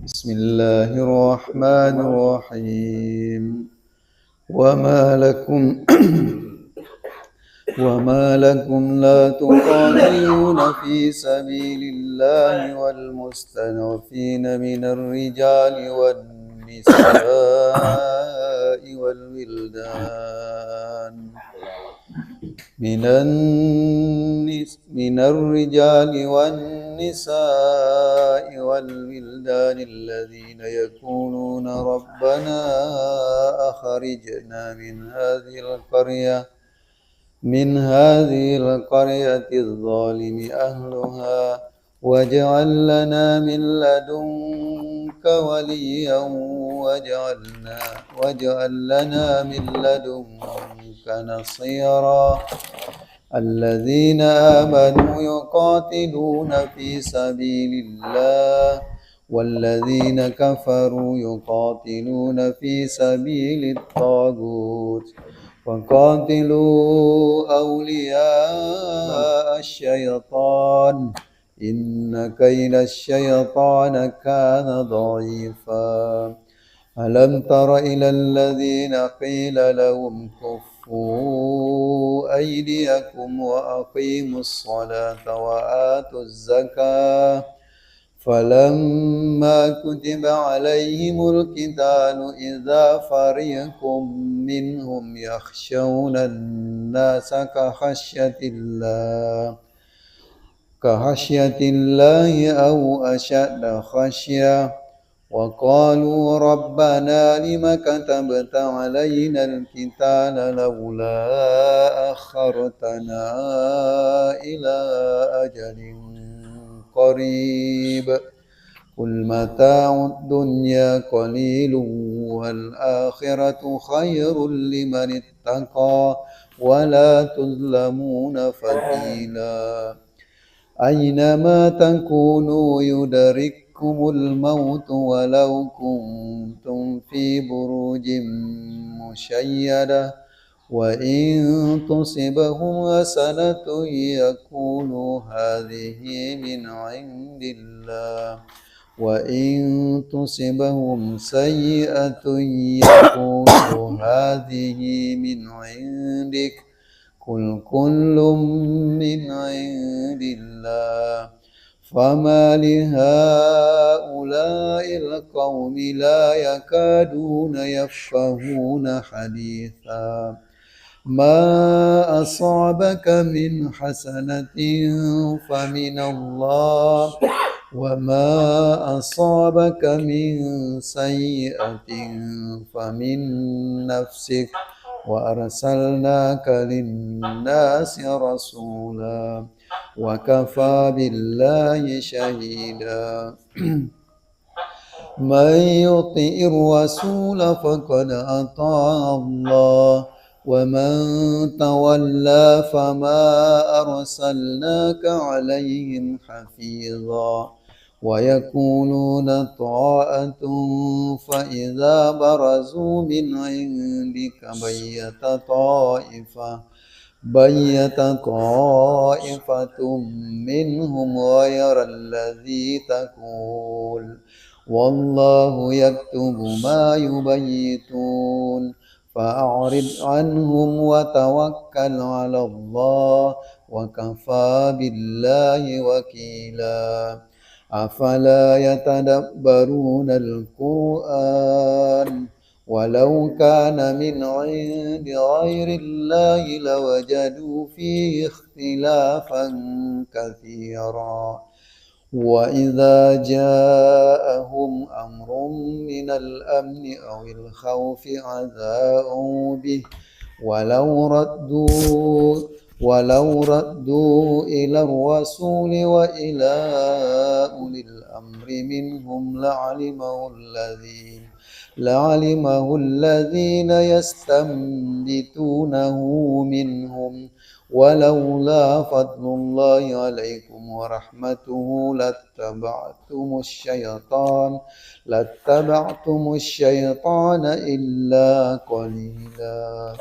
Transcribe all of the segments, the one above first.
بسم الله الرحمن الرحيم وما لكم لا تقاتلون في سبيل الله والمستضعفين من الرجال والنساء والولدان من الرجال والنساء والولدان الذين يقولون ربنا أخرجنا من هذه القرية الظالم أهلها واجعل لنا من لدنك وليا واجعل لنا من لدنك نصيرا الذين آمنوا يقاتلون في سبيل الله والذين كفروا يقاتلون في سبيل الطاغوت وقاتلوا أولياء الشيطان إن كيد الشيطان كان ضعيفا ألم تر إلى الذين قيل لهم كفوا أيديكم وأقيموا الصلاة وآتوا الزكاة فلما كتب عليهم القتال إذا فريق منهم يخشون الناس كخشية الله أو أشد خشية وقالوا ربنا لم كتبت علينا القتال لولا أخرتنا إلى أجل قريب قل متاع الدنيا قليل والآخرة خير لمن اتقى ولا تظلمون فتيلا أينما تكونوا يدرككم الموت ولو كنتم في بروج مشيدة وإن تصبهم حسنة يقولوا هذه من عند الله وإن تصبهم سيئة يقولوا هذه من عندك قل كل من عند الله فما لهؤلاء القوم لا يكادون يفقهون حديثا ما أصابك من حسنة فمن الله وما أصابك من سيئة فمن نفسك وأرسلناك للناس رسولا وكفى بالله شهيدا من يطع الرسول فقد أطاع الله ومن تولى فما أرسلناك عليهم حفيظا ويقولون طاعة فإذا برزوا من عندك بيت طائفة منهم غير الذي تقول والله يكتب ما يبيتون فأعرض عنهم وتوكل على الله وكفى بالله وكيلا أفلا يتدبرون القرآن ولو كان من عند غير الله لوجدوا فيه اختلافا كثيرا وإذا جاءهم أمر من الأمن أو الخوف أذاعوا به ولو ردوا إلى الرسول وإلى أولي الأمر منهم لعلمه الذين يستنبطونه منهم ولولا فضل الله عليكم ورحمته لاتبعتم الشيطان إلا قليلا.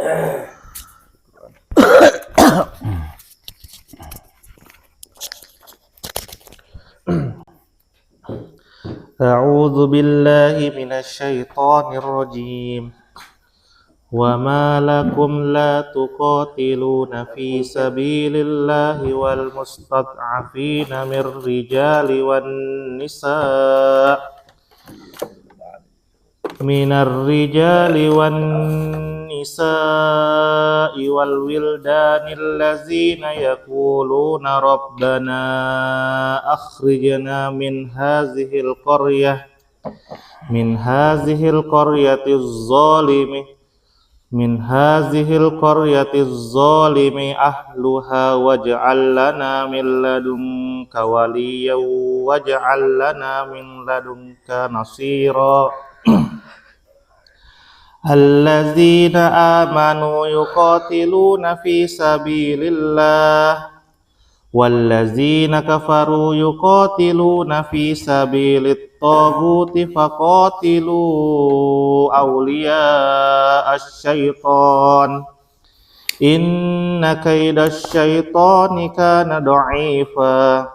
أعوذ بالله من الشيطان الرجيم وما لكم لا تقاتلون في سبيل الله والمستضعفين من الرجال والولدان الذين يقولون ربنا أخرجنا من هذه القرية الظالم أهلها واجعل لنا من لدنك وليا واجعل لنا من لدنك نصيرا الذين آمنوا يقاتلون في سبيل الله والذين كفروا يقاتلون في سبيل الطاغوت فقاتلوا أولياء الشيطان إن كيد الشيطان كان ضعيفا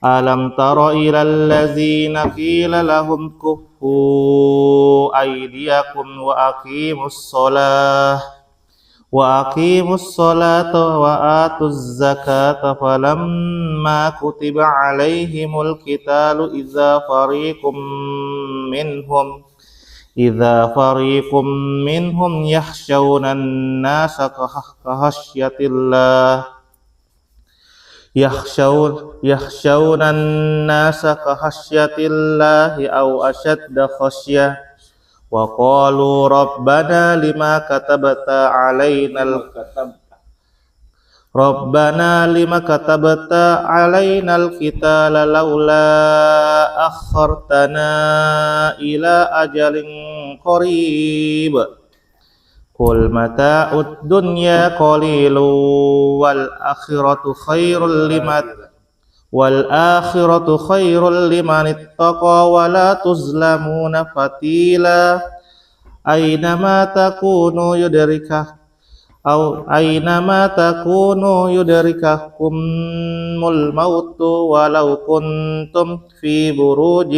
ألم تر إلى الذين قيل لهم كفوا أيديكم وأقيموا الصلاة وآتوا الزكاة فلما كتب عليهم القتال إذا فريق منهم يخشون الناس كخشية الله أو أشد خشية وقالوا ربنا لما كتبت علينا القتال لولا أخرتنا إلى أجل قريب قل متاع الدنيا قليل والآخرة خير لمن اتقى ولا تظلمون فتيلا أينما تكونوا يدرككم الموت ولو كنتم في بروج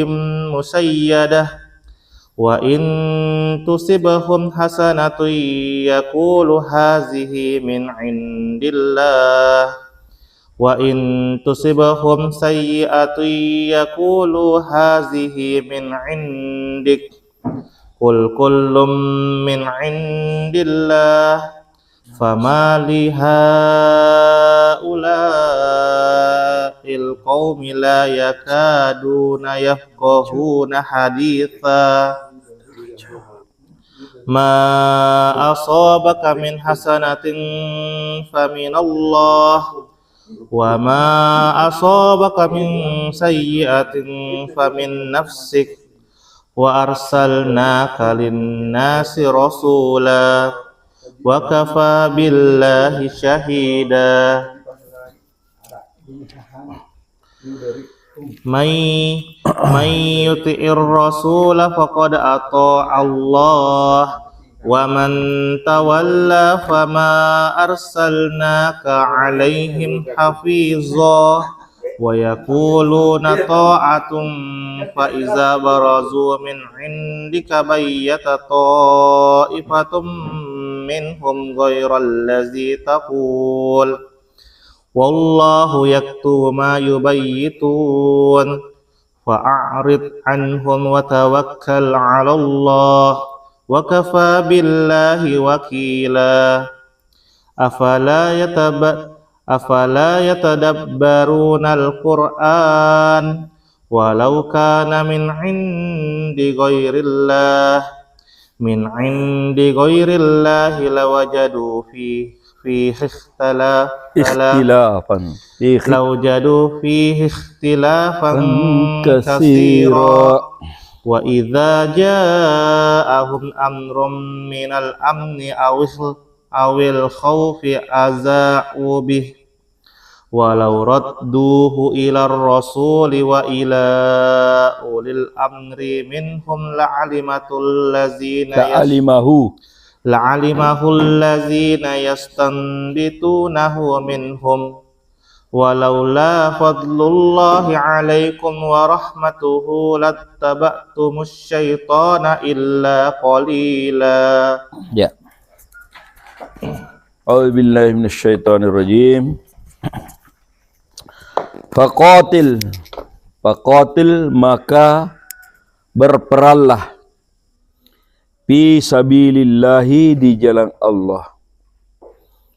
مسيدة وإن تصبهم حسنة يقول هذه من عند الله وإن تصبهم سيئة يقولوا هذه من عندك قل كل من عند الله فما لهؤلاء القوم لا يكادون يفقهون حديثا ما أصابك من حسنة فمن الله وما أصابك من سيئة فمن نفسك وأرسلناك للناس رسولا وكفى بالله شهيدا من يطع الرسول فقد أطاع الله ومن تولى فما أرسلناك عليهم حفيظا ويقولون طاعة فإذا برزوا من عندك بيت طائفة منهم غير الذي تقول والله يكتب ما يبيتون فأعرض عنهم وتوكل على الله وكفى بالله وكيلا أفلا يتدبرون القرآن ولو كان من عند غير الله لوجدوا فيه اختلافا كثيرا وإذا جاءهم أمر من الأمن أو الخوف أذاعوا به ولو ردوه إلى الرسول وإلى أولي الأمر منهم لعلمه الذين يستنبطونه منهم walaula fadlullahi 'alaikum wa rahmatuhu lattaba'tumus syaitana illa qalila. Ya. A'udzubillahi minasyaitonirrajim. Faqatil maka berperanglah fi sabilillahi di jalan Allah.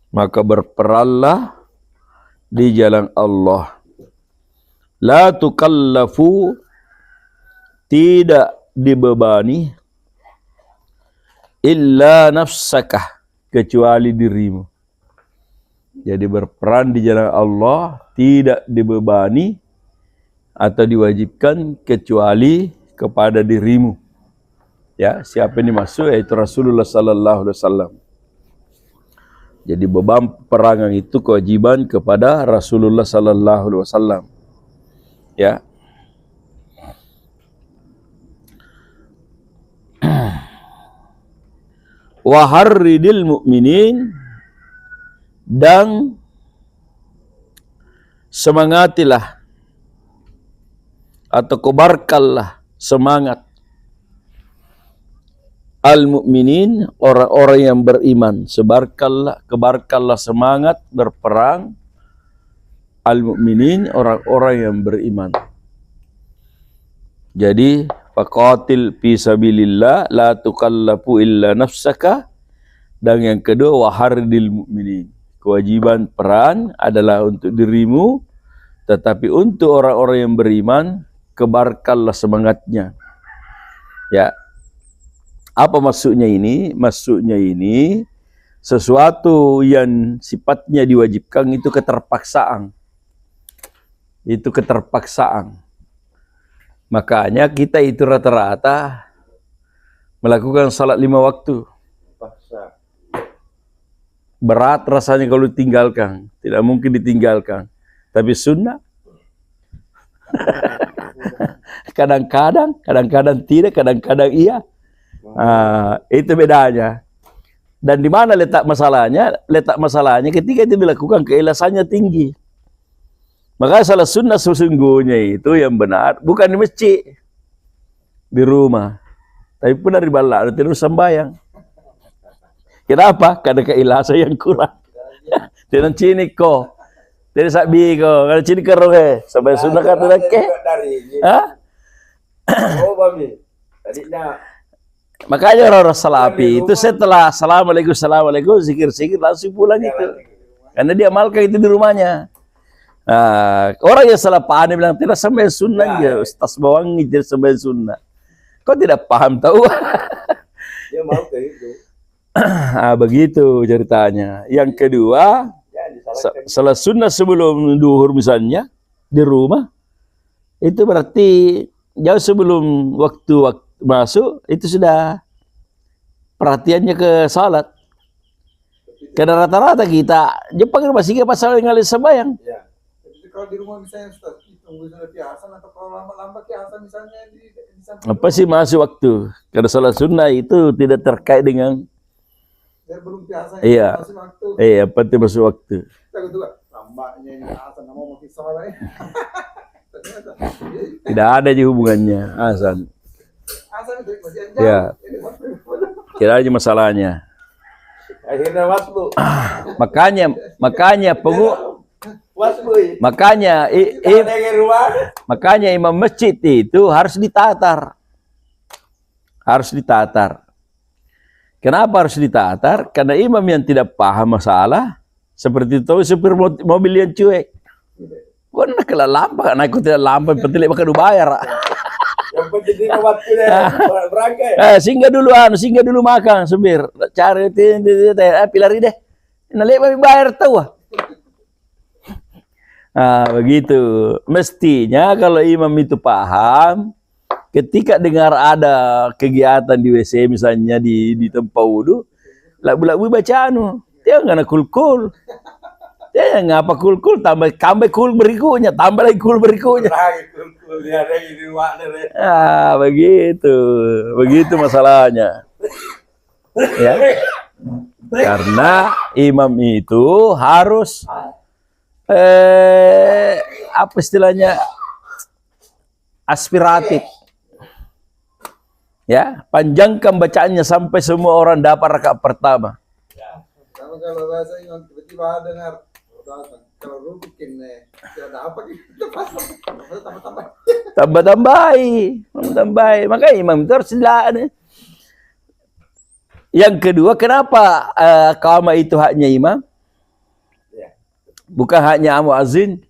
Maka berperanglah di jalan Allah. La tukallafu, tidak dibebani, illa nafsakah, kecuali dirimu. Jadi berperan di jalan Allah tidak dibebani atau diwajibkan kecuali kepada dirimu. Ya, siapa yang dimaksud yaitu Rasulullah sallallahu alaihi wasallam. Jadi beban peperangan itu kewajiban kepada Rasulullah sallallahu alaihi wasallam. Ya. Wa harridil mu'minin, dan semangatilah atau kobarkanlah semangat al-mu'minin, orang-orang yang beriman. Kebarkanlah semangat berperang al-mu'minin, orang-orang yang beriman. Jadi faqatil fi sabilillah la tukallafu illa nafsaka, dan yang kedua waharidil mu'minin, kewajiban peran adalah untuk dirimu, tetapi untuk orang-orang yang beriman kebarkanlah semangatnya. Ya. Apa maksudnya ini? Maksudnya ini sesuatu yang sifatnya diwajibkan itu keterpaksaan. Itu keterpaksaan. Makanya kita itu rata-rata melakukan salat 5 waktu. Berat rasanya kalau ditinggalkan, tidak mungkin ditinggalkan. Tapi sunnah. Kadang-kadang tidak, kadang-kadang iya. Itu bedanya. Dan di mana letak masalahnya? Letak masalahnya ketika itu dilakukan keikhlasannya tinggi. Maka salah sunnah sesungguhnya itu yang benar bukan di masjid, di rumah, tapi pun dari bala terus sembahyang. Kenapa? Karena keikhlasan yang kurang. Tidak cini ko, tidak sabi ko, kalau cini kerong sampai sunnah kata lagi. Makanya orang salafi itu setelah assalamualaikum zikir langsung pulang itu, karena dia amalkan itu di rumahnya. Orang yang salah paham bilang tidak sampai sunnah ya, Ustaz Bawangi tidak sampai sunnah. Kau tidak paham tahu? Dia mau kayak itu. Begitu ceritanya. Yang kedua, salah sunnah sebelum duhur misalnya di rumah, itu berarti jauh sebelum waktu masuk itu sudah perhatiannya ke salat. Karena rata-rata kita Jepang masih pasal ngalir sembahyang. Ya. Kalau di rumah misalnya Ustaz, tunggu sampai piasan atau kalau lambat piasan misalnya di apa sih masuk waktu? Karena salat sunnah itu tidak terkait dengan belum piasan. Iya. Masih waktu. Iya, penting masuk waktu. Kita kedua lambatnya ini piasan mau salat ya. Tidak ada aja hubungannya azan. Azan itu masih jauh. Ya. Kira aja masalahnya. Akhirnya waktu. Makanya makanya imam masjid itu harus ditatar. Harus ditatar. Kenapa harus ditatar? Karena imam yang tidak paham masalah seperti itu supir mobil yang cuek. Kau nak kena lampak, naik kau tidak lampak, penting makan bayar. Yang penting dia waktunya berangkat. Singgah dulu makan, supir. Cari pilari deh. Nalik bayar tahu. Begitu. Mestinya kalau imam itu paham, ketika dengar ada kegiatan di WC misalnya di tempat wudu, lagu-lagu baca dia nggak kul-kul. Dia ngapa kul-kul tambah kul berikutnya, tambah lagi kul berikutnya. Begitu masalahnya. Ya. Karena imam itu harus apa istilahnya, aspiratif. Ya, panjangkan bacaannya sampai semua orang dapat rakaat pertama. Sama kalau bahasa Imam tiba-tiba dengar kalau rubukin tidak ada apa gitu tambah-tambah. Tambah-tambahi. Makanya imam itu harus dilaan. Yang kedua, kenapa qamah itu haknya imam? Bukan haknya muazin.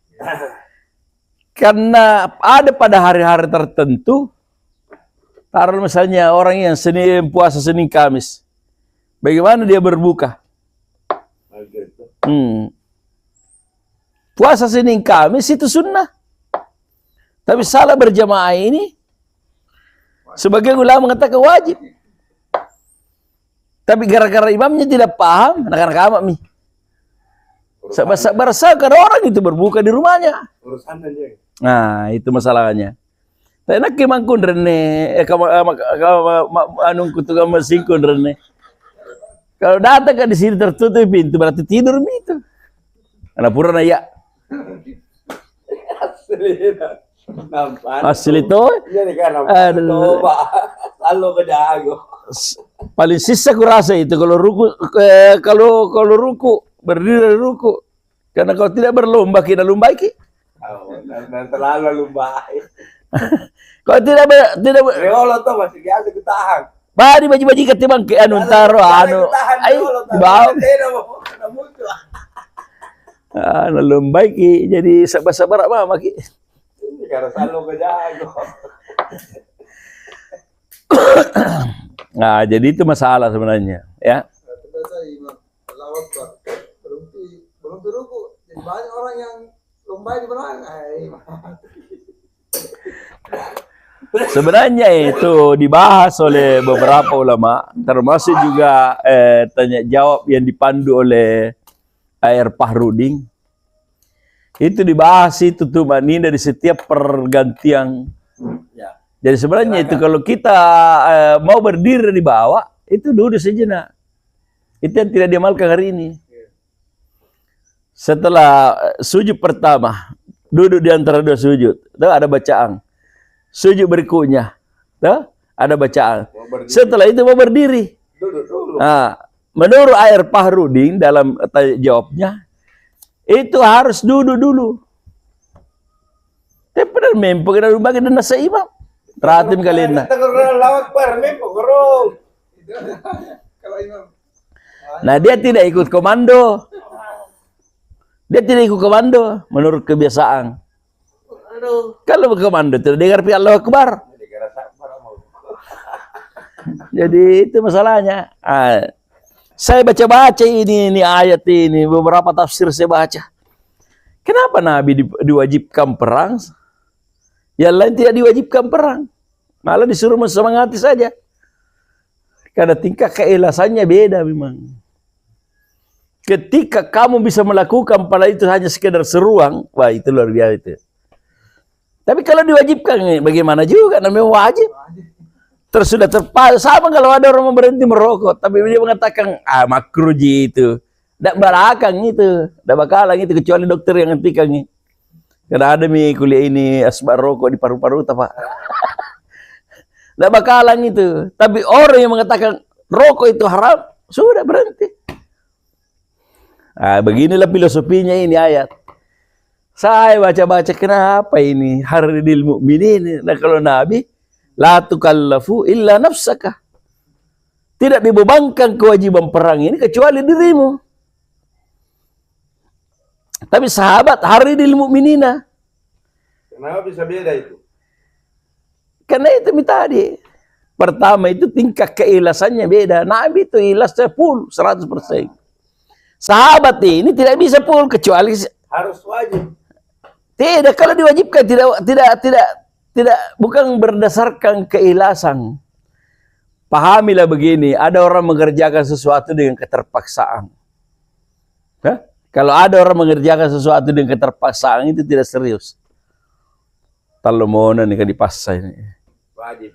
Karena ada pada hari-hari tertentu, taruh misalnya orang yang puasa Senin Kamis, bagaimana dia berbuka? Puasa Senin Kamis itu sunnah. Tapi salah berjamaah ini, sebagian ulama mengatakan wajib. Tapi gara-gara imamnya tidak paham, anak-anak amat nih. Sabar karena orang itu berbuka di rumahnya. Nah, itu masalahnya. Tapi nak kemangkun rene, anu kutukang mesin kun rene. Kalau datang kan di sini tertutup pintu, berarti tidur itu. Anak pura ya. Asli itu. Paling sisa kurasa itu kalau ruku berdiri ruku. Karena kalau tidak berlomba kita lomba iki. Terlalu lomba. Kalau tidak Reolo tuh masih biasa ketahan. bari baji ketimbang ke anu taro anu. Ayo bawa. Anu lomba iki jadi sabar-sabar apa maki. Karena selalu kejago. Nah, jadi itu masalah sebenarnya, ya. Biasa Imam Allahu Akbar. Belum ruku. Jadi banyak orang yang lomba di belakang. Sebenarnya itu dibahas oleh beberapa ulama, termasuk juga tanya jawab yang dipandu oleh Air Pahrudin. Itu dibahas itu tuh manina di setiap pergantian. Ya. Jadi sebenarnya itu kalau kita mau berdiri di bawah, itu duduk sejenak. Itu yang tidak diamalkan hari ini. Setelah sujud pertama, duduk di antara dua sujud, ada bacaan. Sujud berikutnya, ada bacaan. Setelah itu mau berdiri. Duduk dulu. Nah, menurut Air Pahrudin dalam jawabnya, itu harus duduk dulu. Tapi benar memang kita bagi dan nasa imam. Ratim kalian. Lawak per memang gerong. Kalau Imam Nah, dia tidak ikut komando. Dia tidak ikut komando menurut kebiasaan. Kalau berkomando tidak dengar pihak Allahu Akbar. Jadi itu masalahnya. Saya baca-baca ini ayat ini, beberapa tafsir saya baca. Kenapa Nabi diwajibkan perang? Yang lain tidak diwajibkan perang. Malah disuruh mensemangati saja. Karena tingkah keikhlasannya beda memang. Ketika kamu bisa melakukan pada itu hanya sekedar seruang, wah itu luar biasa itu. Tapi kalau diwajibkan, bagaimana juga namanya wajib. Terus sudah terpakai, sama kalau ada orang mau berhenti merokok, tapi dia mengatakan, makruh itu. Tidak belakang itu, tidak bakalan itu, kecuali dokter yang hentikan ini. Karena ada kuliah ini, asbab rokok di paru-paru, Pak. Tidak bakalan itu. Tapi orang yang mengatakan, rokok itu haram, sudah berhenti. Beginilah filosofinya ini ayat. Saya baca-baca, kenapa ini haridil mu'minin? Nah kalau Nabi, la tukallafu illa nafsaka. Tidak dibebankan kewajiban perang ini kecuali dirimu. Tapi sahabat haridil mu'minina. Kenapa bisa beda itu? Karena itu tadi. Pertama itu tingkat keikhlasannya beda. Nabi itu ikhlasnya full 100%. Sahabat ini tidak bisa full kecuali Harus wajib. tidak, kalau diwajibkan tidak bukan berdasarkan keikhlasan. Pahamilah begini, ada orang mengerjakan sesuatu dengan keterpaksaan. Kalau ada orang mengerjakan sesuatu dengan keterpaksaan itu tidak serius. Talomona nih kan dipaksa ini. Wajib.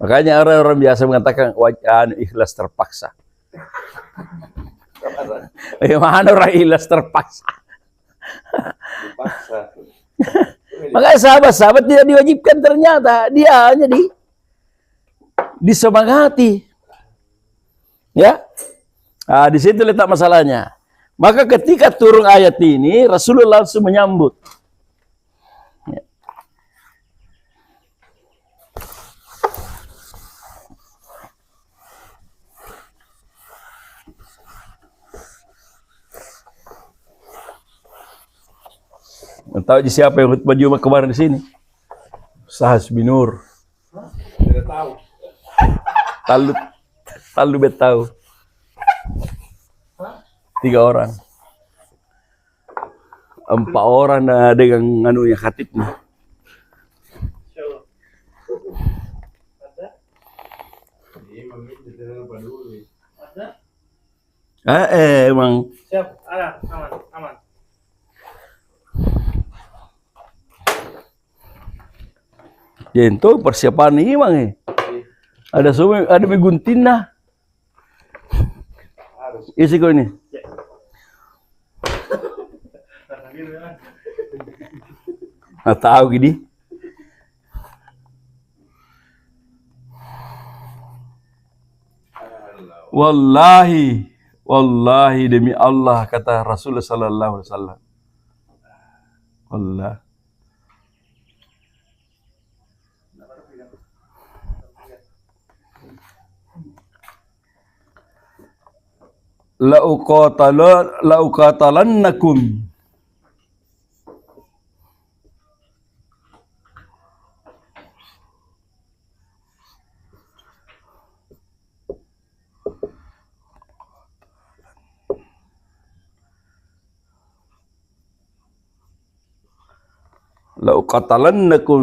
Makanya orang-orang biasa mengatakan ikhlas terpaksa. Bagaimana orang ikhlas terpaksa? Dipaksa. Makanya sahabat-sahabat tidak diwajibkan, ternyata dia hanya disemangati. Ya, nah, di situ letak masalahnya. Maka ketika turun ayat ini, Rasulullah langsung menyambut. Ya. Tahu siapa yang khutbah Jumat kemarin di sini? Sahas Binur. Tidak tahu. Talu bet tahu. 3 orang. 4 orang dengan anunya khatibnya. Emang. Siap, ada, aman. Ya itu persiapan ini bang. Ada semua, ada miguntin nah. Isi kau ini. Nggak tahu gini. Wallahi demi Allah, kata Rasulullah sallallahu alaihi wasallam. Allah. La'uqatalannakum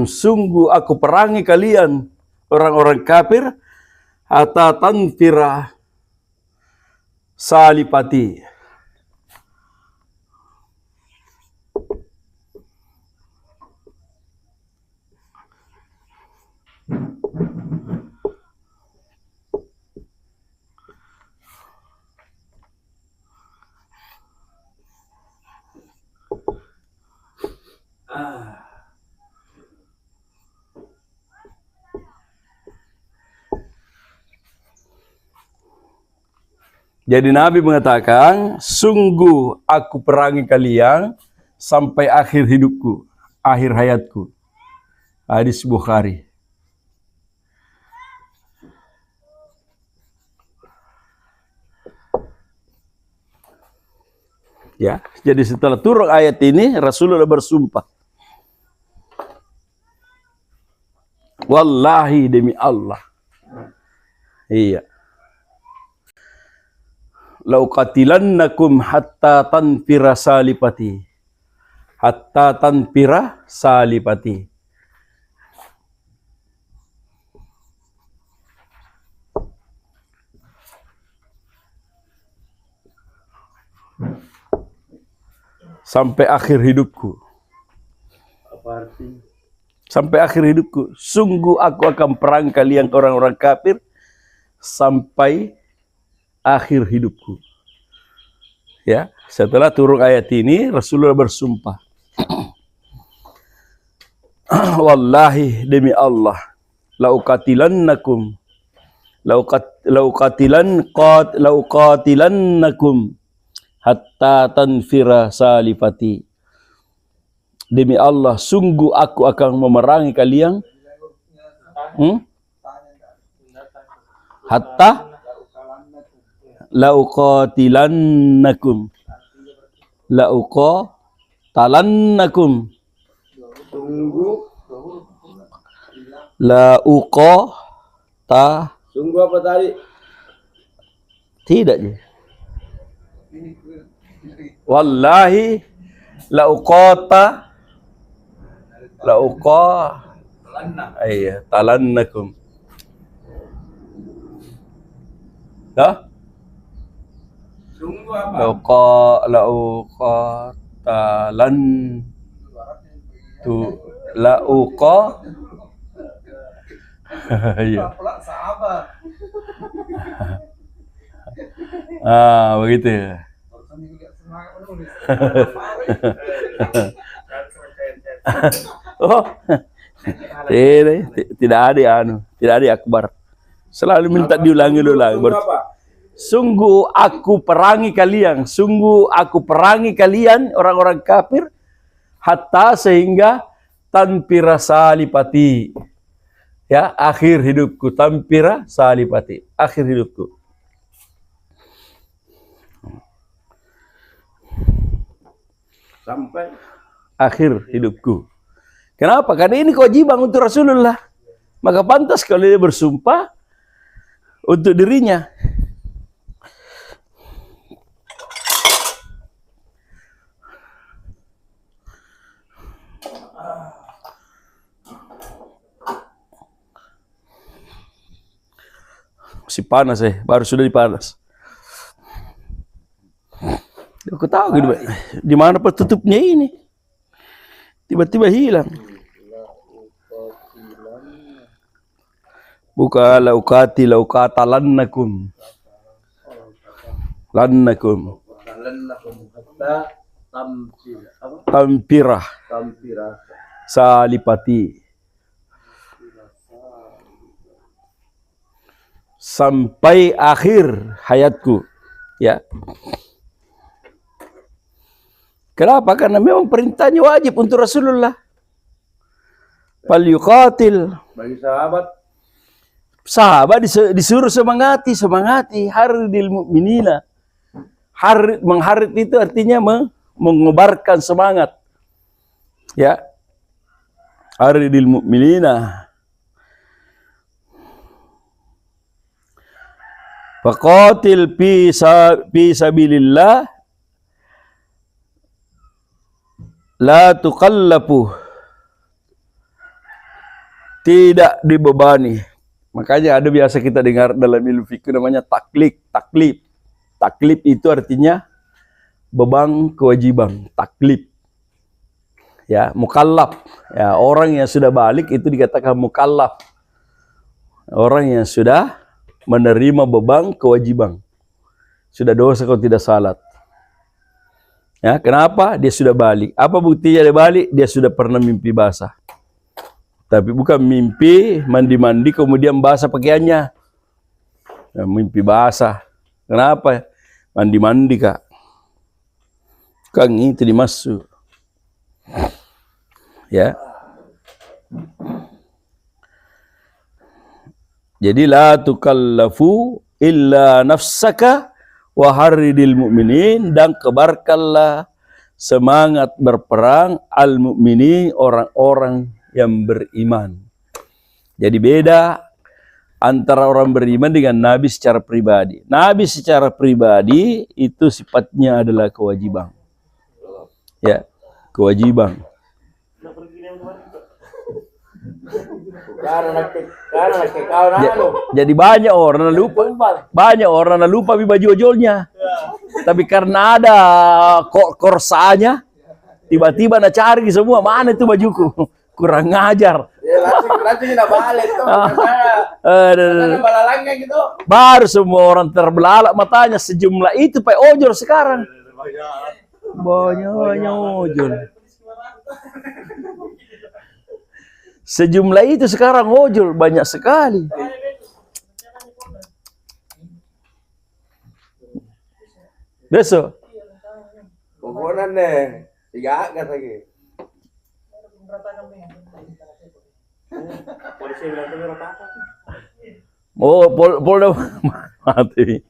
sungguh aku perangi kalian orang-orang kafir hatta tanfira salipati. Jadi Nabi mengatakan, sungguh aku perangi kalian sampai akhir hidupku, akhir hayatku. Hadis Bukhari. Ya, jadi setelah turun ayat ini, Rasulullah bersumpah. Wallahi demi Allah. Iya. Lauqatilannakum hatta tanfira salipati. Hatta tanfira salipati. Sampai akhir hidupku. Apa artinya? Sampai akhir hidupku. Sungguh aku akan perang kalian orang-orang kafir sampai akhir hidupku. Ya, setelah turun ayat ini Rasulullah bersumpah. Wallahi demi Allah, lauqatilannakum lauqatilannakum hatta tanfira salifati. Demi Allah, sungguh aku akan memerangi kalian. Hatta lauqatilannakum Sungguh apa tadi? Tidak je. Wallahi talannakum. Dah? Sungguh apa? Iya. Sabar. Begitu. Orang ini nggak semangat menulis. Oh, tidak ada tidak ada akbar. Selalu minta diulangi-ulangi. Sungguh aku perangi kalian, orang-orang kafir, hatta sehingga tanpira salipati. Ya, akhir hidupku, tampira salipati, akhir hidupku. Sampai Akhir hidupku. Kenapa? Karena ini kewajiban untuk Rasulullah. Maka pantas kalau dia bersumpah untuk dirinya. Masih panas baru sudah dipanas. Aku tahu gitu, di mana petutupnya ini. Tiba-tiba hilang. Buka laukatalannakum. Lannakum. hatta Tampirah tampira salipati. Sampai akhir hayatku. Ya. Kenapa? Karena memang perintahnya wajib untuk Rasulullah. Fal yuqatil. bagi sahabat Sahabat disuruh semangati haridil mu'minina. Mengharid itu artinya mengobarkan semangat. Ya. Haridil mu'minina. Faqatil fi sabilillah la tuqallafu, tidak dibebani. Makanya ada biasa kita dengar dalam ilmu fikih namanya taklif. Taklif itu artinya beban kewajiban, taklif. Ya, mukallaf. Ya, orang yang sudah balik itu dikatakan mukallaf. Orang yang sudah menerima beban kewajiban. Sudah dosa kalau tidak salat. Ya, kenapa? Dia sudah balik. Apa buktinya dia balik? Dia sudah pernah mimpi basah. Tapi bukan mimpi mandi-mandi kemudian basah pakaiannya. Ya, mimpi basah. Kenapa? Mandi-mandi, Kak. Kang itu dimasuk. Ya. Jadi la tukallafu illa nafsaka wa harridil mu'minin, dan kebarkanlah semangat berperang al-mu'minin, orang-orang yang beriman. Jadi beda antara orang beriman dengan Nabi secara pribadi. Nabi secara pribadi itu sifatnya adalah kewajiban. Ya, kewajiban. Jadi banyak orang lupa baju ojolnya. Tapi karena ada korsanya, tiba-tiba nak cari semua, mana itu bajuku? Kurang ngajar. langsung tidak balik tuh. Balalangnya gitu. Baru semua orang terbelalak matanya, sejumlah itu Pak ojol sekarang. Banyak ojol. Sejumlah itu sekarang ojol banyak sekali. Besok. Komponen deh. 3 gas lagi. Polisi bilang tuh ratakan. Oh, Polda mati.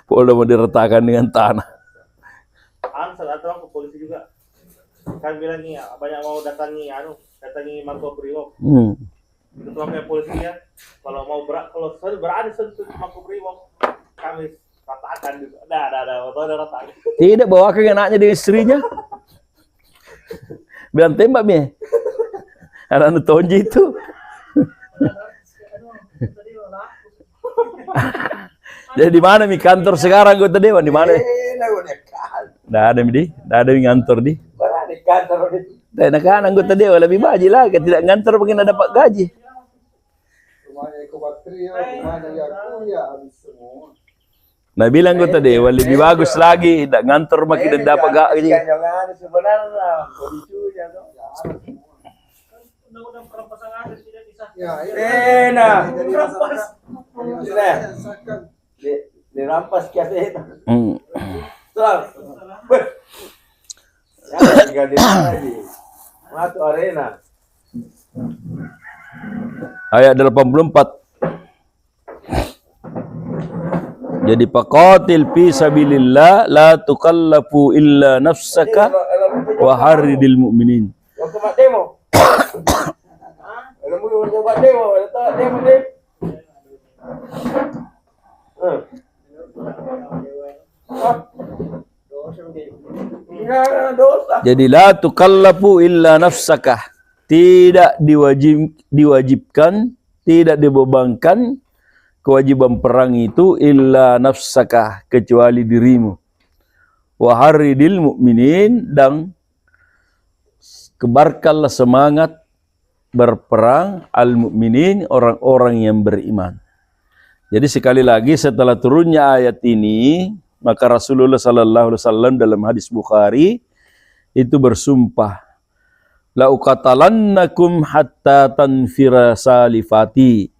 Polda mau diretakan dengan tanah. Saat atau ke polisi juga. Kan bilang nih banyak mau datangi Mako Brimob. Itu kayak polisinya kalau berani sentuh Mako Brimob kami ratakan gitu. Ada ratakan. Tidak, bawa ke anaknya dengan istrinya. Bilang tembak mi. Anak Tonji itu. Jadi di mana mi kantor sekarang anggota dewan di mana? Nggak ada mi ngantor di. Di kantor di. Dan kan anggota dewan lebih baji lah, tidak ngantor pengen dapat gaji. Rumahnya Eko Patrio, rumahnya Yaku ya habis semua. Nah bilang gue tadi, wah lebih bagus lagi, tidak ngantor makin dapat gak ini. Jangan sebenarnya kondisinya tuh. Undang-undang perampasan aset tidak bisa. Ya, Nah, jadi rampas. masakan. Dirampas kias itu. Hmm. Terang. Ya, ganti lagi. Masuk arena. Ayat 84. Jadi faqatil fi sabilillah la tukallafu illa nafsaka wa harridil mu'minin. Waktu mak demo. Kalau mau coba demo, ada demo deh. Dosa. Jadi la tukallafu illa nafsaka. Tidak diwajibkan, tidak dibebankan kewajiban perang itu illa nafsaka, kecuali dirimu. Wa harridil mu'minin, dan kebarkanlah semangat berperang al-mu'minin, orang-orang yang beriman. Jadi sekali lagi setelah turunnya ayat ini, maka Rasulullah sallallahu alaihi wasallam dalam hadis Bukhari itu bersumpah, la uqatalannakum hatta tanfira salifati.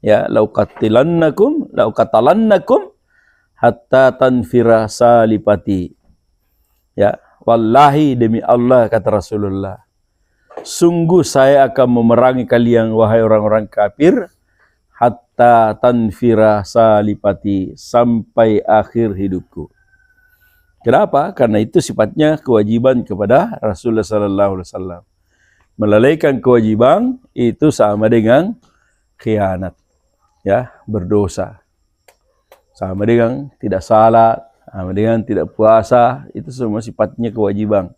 Ya, la uqatalannakum hatta tanfira salifati. Ya, wallahi demi Allah kata Rasulullah, sungguh saya akan memerangi kalian wahai orang-orang kafir hatta tanfira salifati, sampai akhir hidupku. Kenapa? Karena itu sifatnya kewajiban kepada Rasulullah sallallahu alaihi wasallam. Melalaikan kewajiban itu sama dengan khianat, ya, berdosa. Sama dengan tidak salat, sama dengan tidak puasa, itu semua sifatnya kewajiban.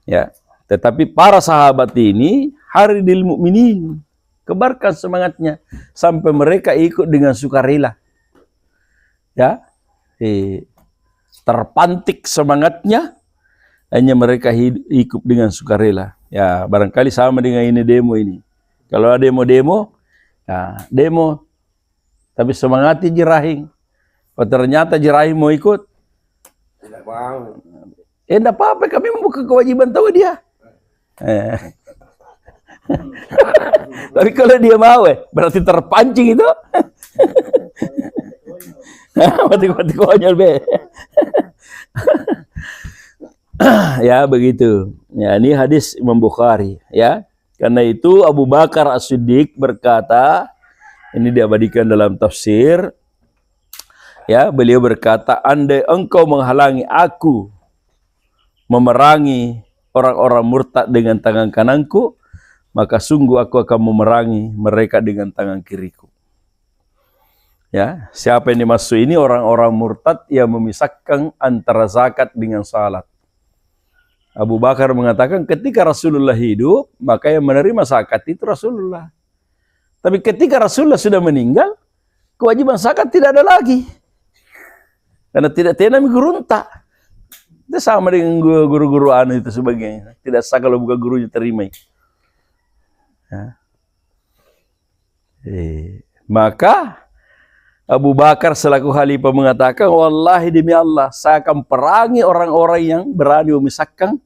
Ya, tetapi para sahabat ini haridil mukminin, kebarkan semangatnya sampai mereka ikut dengan sukarela. Ya, terpantik semangatnya, hanya mereka ikut dengan sukarela. Ya, barangkali sama dengan ini demo ini. Kalau ada demo, ya, demo, tapi semangatnya Jerahing. Oh, ternyata Jerahing mau ikut. Tidak mau. Enggak apa-apa, kami membuka kewajiban tahu dia. Tapi kalau dia mau, berarti terpancing itu. Mati-mati konyol be. Ya begitu. Ya, ini hadis Imam Bukhari, ya. Karena itu Abu Bakar As-Siddiq berkata, ini diabadikan dalam tafsir, ya, beliau berkata, andai engkau menghalangi aku memerangi orang-orang murtad dengan tangan kananku, maka sungguh aku akan memerangi mereka dengan tangan kiriku. Ya, siapa yang dimaksud ini? Orang-orang murtad yang memisahkan antara zakat dengan salat. Abu Bakar mengatakan ketika Rasulullah hidup, maka yang menerima zakat itu Rasulullah. Tapi ketika Rasulullah sudah meninggal, kewajiban zakat tidak ada lagi. Karena tidak tenami gurunta. Itu sama dengan guru-guru anu itu sebagainya. Tidak sah kalau bukan gurunya terima. Ya. Maka Abu Bakar selaku khalifah mengatakan, wallahi demi Allah, saya akan perangi orang-orang yang berani memisahkan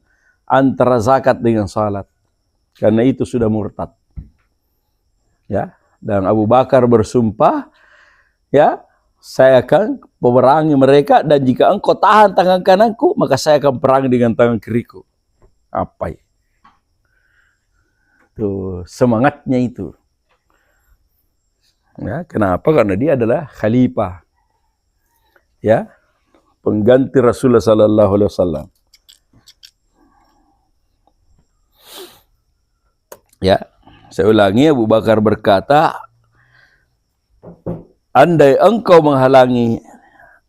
antara zakat dengan salat. Karena itu sudah murtad. Ya, dan Abu Bakar bersumpah, ya, saya akan memerangi mereka, dan jika engkau tahan tangan kananku, maka saya akan perang dengan tangan kiriku. Apa ya? Tuh, semangatnya itu. Ya, kenapa? Karena dia adalah khalifah. Ya, pengganti Rasulullah sallallahu alaihi wasallam. Ya, saya ulangi, Abu Bakar berkata, andai engkau menghalangi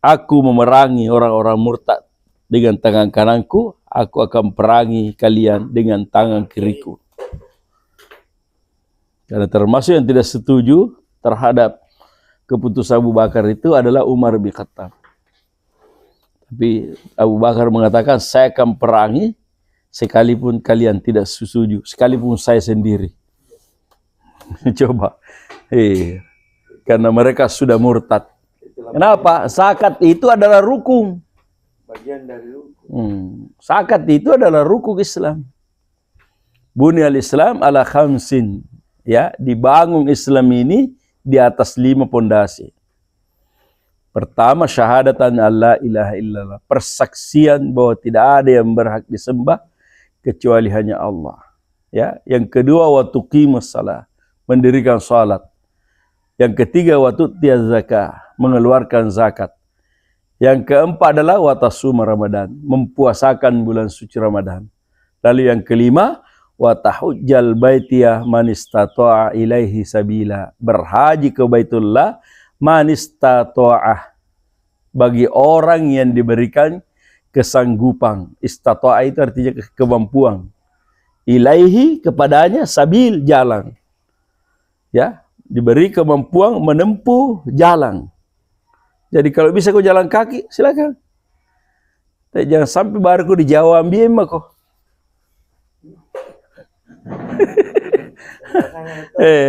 aku memerangi orang-orang murtad dengan tangan kananku, aku akan perangi kalian dengan tangan kiriku. Karena termasuk yang tidak setuju terhadap keputusan Abu Bakar itu adalah Umar bin Khattab. Tapi Abu Bakar mengatakan, saya akan perangi sekalipun kalian tidak setuju, sekalipun saya sendiri. Coba. Karena mereka sudah murtad. Kenapa? Zakat itu adalah rukun. Bagian dari rukun. Zakat itu adalah rukun Islam. Bunyal Islam ala khamsin. Ya, dibangun Islam ini di atas 5 pondasi. Pertama, syahadatan Allah ilaha illallah. Persaksian bahwa tidak ada yang berhak disembah kecuali hanya Allah. Ya, yang kedua, wa tuqimus shalah, mendirikan salat. Yang ketiga, wa tu'tiyaz zakah, mengeluarkan zakat. Yang keempat adalah wa tasuma Ramadan, mempuasakan bulan suci Ramadan. Lalu yang kelima, wa tahujjal baitiyah man istata'a ilaihi sabila, berhaji ke Baitullah man istata'ah, bagi orang yang diberikan kesanggupan. Istata'a itu artinya kemampuan. Ilaihi, kepadanya, sabil, jalan. Ya, diberi kemampuan menempuh jalan. Jadi kalau bisa kau jalan kaki, silakan. Tapi jangan sampai baru kau di Jawa ambil kok.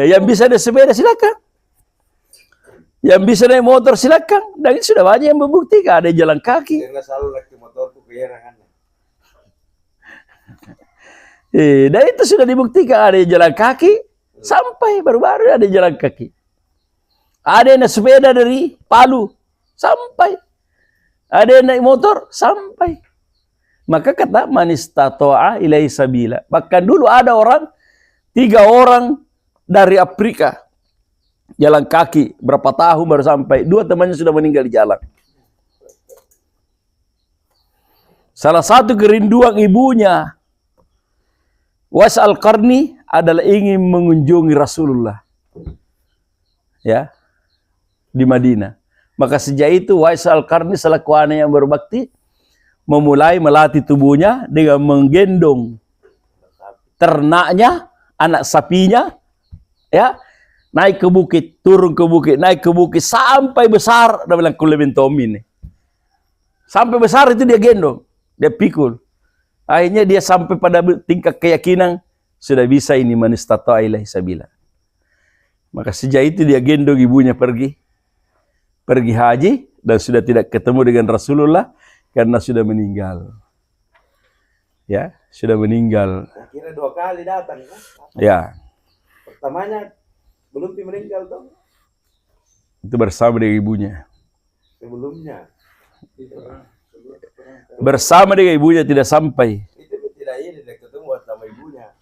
Yang bisa naik sepeda silakan. Yang bisa naik motor silakan. Dan sudah banyak yang membuktikan ada jalan kaki. Karena selalu lagi motorku kehilangan. Dan itu sudah dibuktikan ada jalan kaki. Sampai baru-baru ada jalan kaki. Ada yang naik sepeda dari Palu sampai. Ada yang naik motor sampai. Maka kata man istata'a ilaihi sabila. Bahkan dulu ada orang, 3 orang dari Afrika jalan kaki, berapa tahun baru sampai. 2 temannya sudah meninggal di jalan. Salah satu kerinduan ibunya, Uwais Al-Qarni, adalah ingin mengunjungi Rasulullah. Ya, di Madinah. Maka sejak itu Uwais Al-Qarni selaku anak yang berbakti memulai melatih tubuhnya dengan menggendong ternaknya, anak sapinya, ya, naik ke bukit, turun ke bukit, naik ke bukit, sampai besar. Dia bilang kulementomi nih. Sampai besar itu dia gendong, dia pikul. Akhirnya dia sampai pada tingkat keyakinan sudah bisa ini man istata'a ilaihi sabila. Maka sejak itu dia gendong ibunya pergi haji dan sudah tidak ketemu dengan Rasulullah. Karena sudah meninggal. Ya, sudah meninggal. Akhirnya 2 kali datang kan? Ya. Pertamanya belum meninggal dong. Itu bersama dengan ibunya. Sebelumnya. Bersama dengan ibunya tidak sampai. Itu tidak ini tidak ketemu sama ibunya.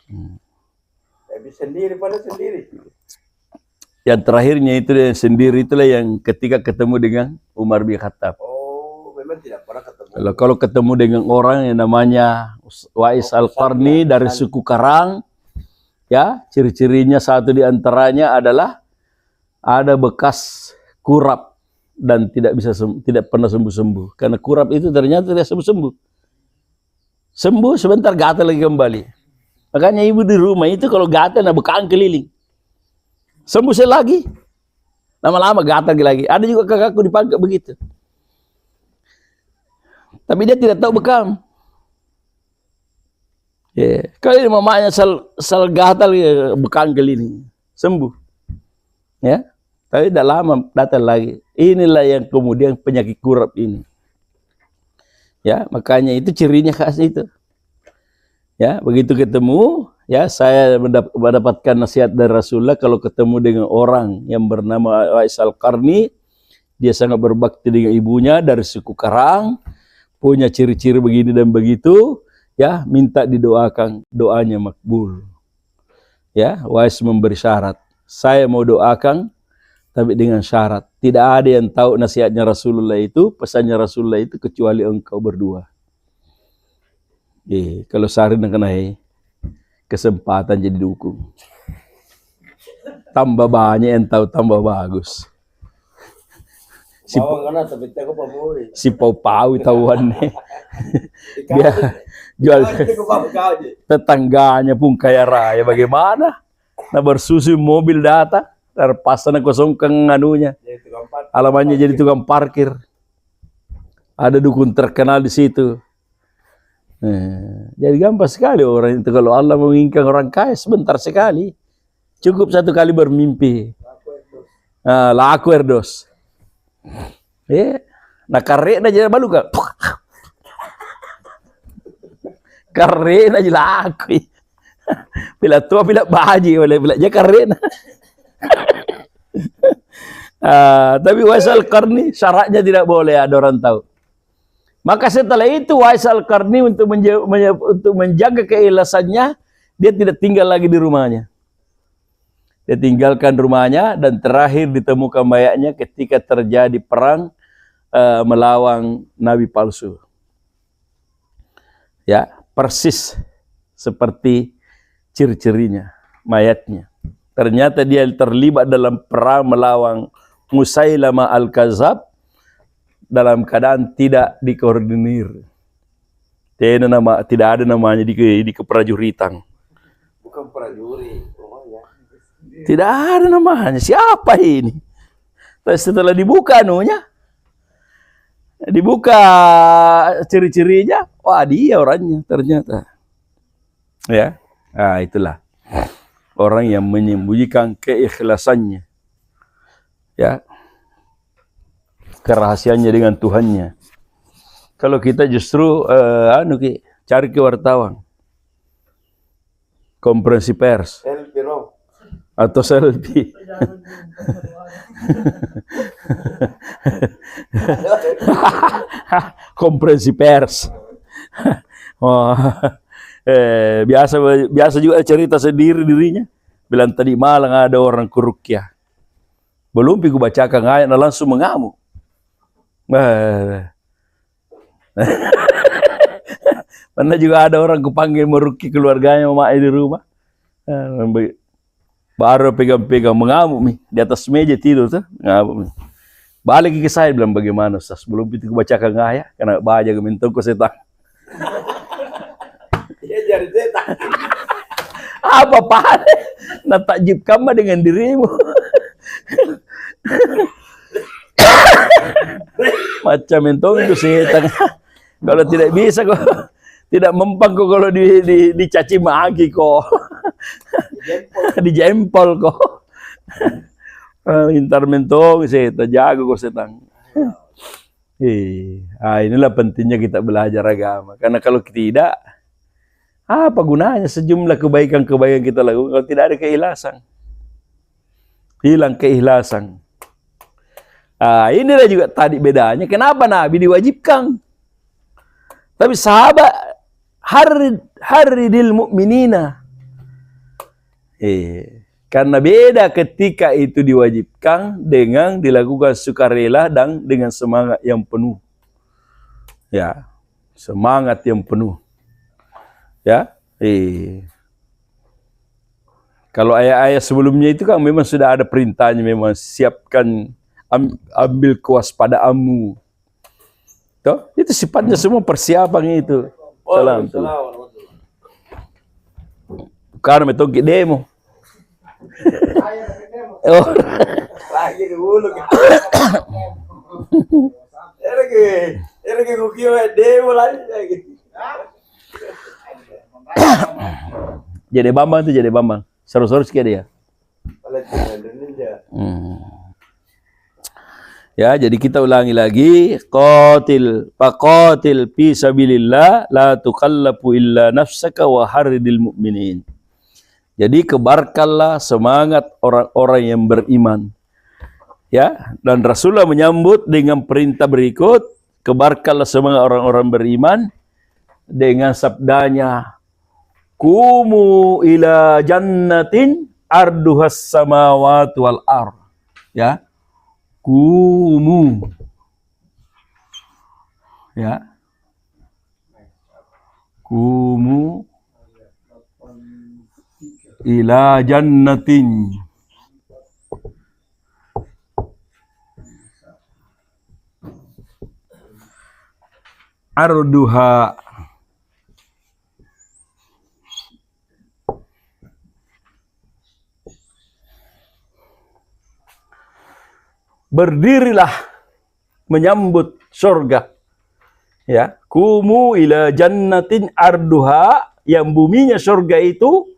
Tapi sendiri pada sendiri. Yang terakhirnya itu yang sendiri, itulah yang ketika ketemu dengan Umar bin Khattab. Memang tidak pernah ketemu. Kalau ketemu dengan orang yang namanya Uwais Al-Qarni dari suku Karang, ya, ciri-cirinya satu di antaranya adalah ada bekas kurap dan tidak pernah sembuh-sembuh. Karena kurap itu ternyata tidak sembuh-sembuh. Sembuh sebentar gatal lagi kembali. Makanya ibu di rumah itu kalau gatal nah bekaan keliling. Sembuh lagi. Lama-lama gatal lagi. Ada juga kakakku dipanggil begitu. Tapi dia tidak tahu bekam. Ya, kalau mamanya sel gatal bekam keliling, sembuh. Ya, tapi tidak lama datang lagi. Inilah yang kemudian penyakit kurap ini. Ya, makanya itu cirinya khas itu. Ya, begitu ketemu, ya saya mendapatkan nasihat dari Rasulullah kalau ketemu dengan orang yang bernama Uwais Al-Qarni, dia sangat berbakti dengan ibunya dari suku Karang. Punya ciri-ciri begini dan begitu, ya, minta didoakan, doanya makbul. Ya, Uwais memberi syarat. Saya mau doakan, tapi dengan syarat. Tidak ada yang tahu nasihatnya Rasulullah itu, pesannya Rasulullah itu, kecuali engkau berdua. Kalau sehari nak kena kesempatan jadi dukung. Tambah banyak yang tahu, tambah bagus. Si Pau tahuan nih. Dia jual tetangganya pun kaya raya. Bagaimana? Nah bersusu mobil datang, terpaksa kosongkan anunya. Alamannya jadi tukang parkir. Ada dukun terkenal di situ. Jadi gampang sekali orang itu kalau Allah menginginkan orang kaya sebentar sekali. Cukup 1 kali bermimpi. Laku erdos. Nah karek na jadi balu ka. Karek na jadi laku. Bila tua bila baji oleh bila je karek na. Tapi Waisal Qarni syaratnya tidak boleh ada orang tahu. Maka setelah itu Waisal Qarni untuk menjaga keikhlasannya, dia tidak tinggal lagi di rumahnya. Dia tinggalkan rumahnya dan terakhir ditemukan mayatnya ketika terjadi perang melawan nabi palsu. Ya, persis seperti ciri-cirinya, mayatnya. Ternyata dia terlibat dalam perang melawan Musailamah Al-Kadzab dalam keadaan tidak dikoordinir. Tidak ada namanya di keprajuritan. Bukan prajurit. Tidak ada namanya. Siapa ini? Terus setelah dibuka anunya, dibuka ciri-cirinya, wah dia orangnya ternyata. Ya, nah itulah orang yang menyembunyikan keikhlasannya. Ya, kerahasiannya dengan Tuhannya. Kalau kita justru cari ke wartawan, konferensi pers, atau selfie, konferensi pers. Biasa juga cerita sendiri dirinya. Bilang tadi malam ada orang kurukyah. Belum piku bacakan ayat langsung mengamuk. Pernah juga ada orang kupanggil meruki keluarganya mama di rumah. Baru pegang-pegang mengamuk nih di atas meja tidur tuh, ngamuk nih. Balik ke saya bilang bagaimana Ustaz, belum piku bacakan ayat karena baja gementong ko setan. Iya jadi setan. Apa pak? Nah takjub kamu dengan dirimu. Macam itu setan. Kalau tidak bisa kok, tidak mempan kok kalau dicaci maki kok. Dijempol kok. Intar mentong setan, jago kok setan. Inilah pentingnya kita belajar agama. Karena kalau tidak, apa gunanya sejumlah kebaikan-kebaikan kita lakukan kalau tidak ada keikhlasan? Hilang keikhlasan. Inilah juga tadi bedanya. Kenapa Nabi diwajibkan? Tapi sahabat haridil mu'minina. Karena beda ketika itu diwajibkan dengan dilakukan sukarela dan dengan semangat yang penuh. Ya, semangat yang penuh. Ya, kalau ayat-ayat sebelumnya itu kan memang sudah ada perintahnya, memang siapkan, ambil kewaspadaanmu. Toh, itu sifatnya semua persiapan itu. Salam. Bukan metode demo. Lagi dulu. Lagi kukio demo lagi. Jadi Bambang itu jadi Bambang. Seru-seru sekali dia. Ya, jadi kita ulangi lagi. Faqatil fi sabilillah la tukallafu illa nafsaka wa haridil mu'minin. Jadi kebarkanlah semangat orang-orang yang beriman. Ya, dan Rasulullah menyambut dengan perintah berikut, kebarkanlah semangat orang-orang beriman dengan sabdanya, kumu ila jannatin arduhas samawati wal ard. Ya. Kumu. Ya. Kumu ila jannatin arduha berdirilah menyambut surga. Ya, kumu ila jannatin arduha, yang buminya surga itu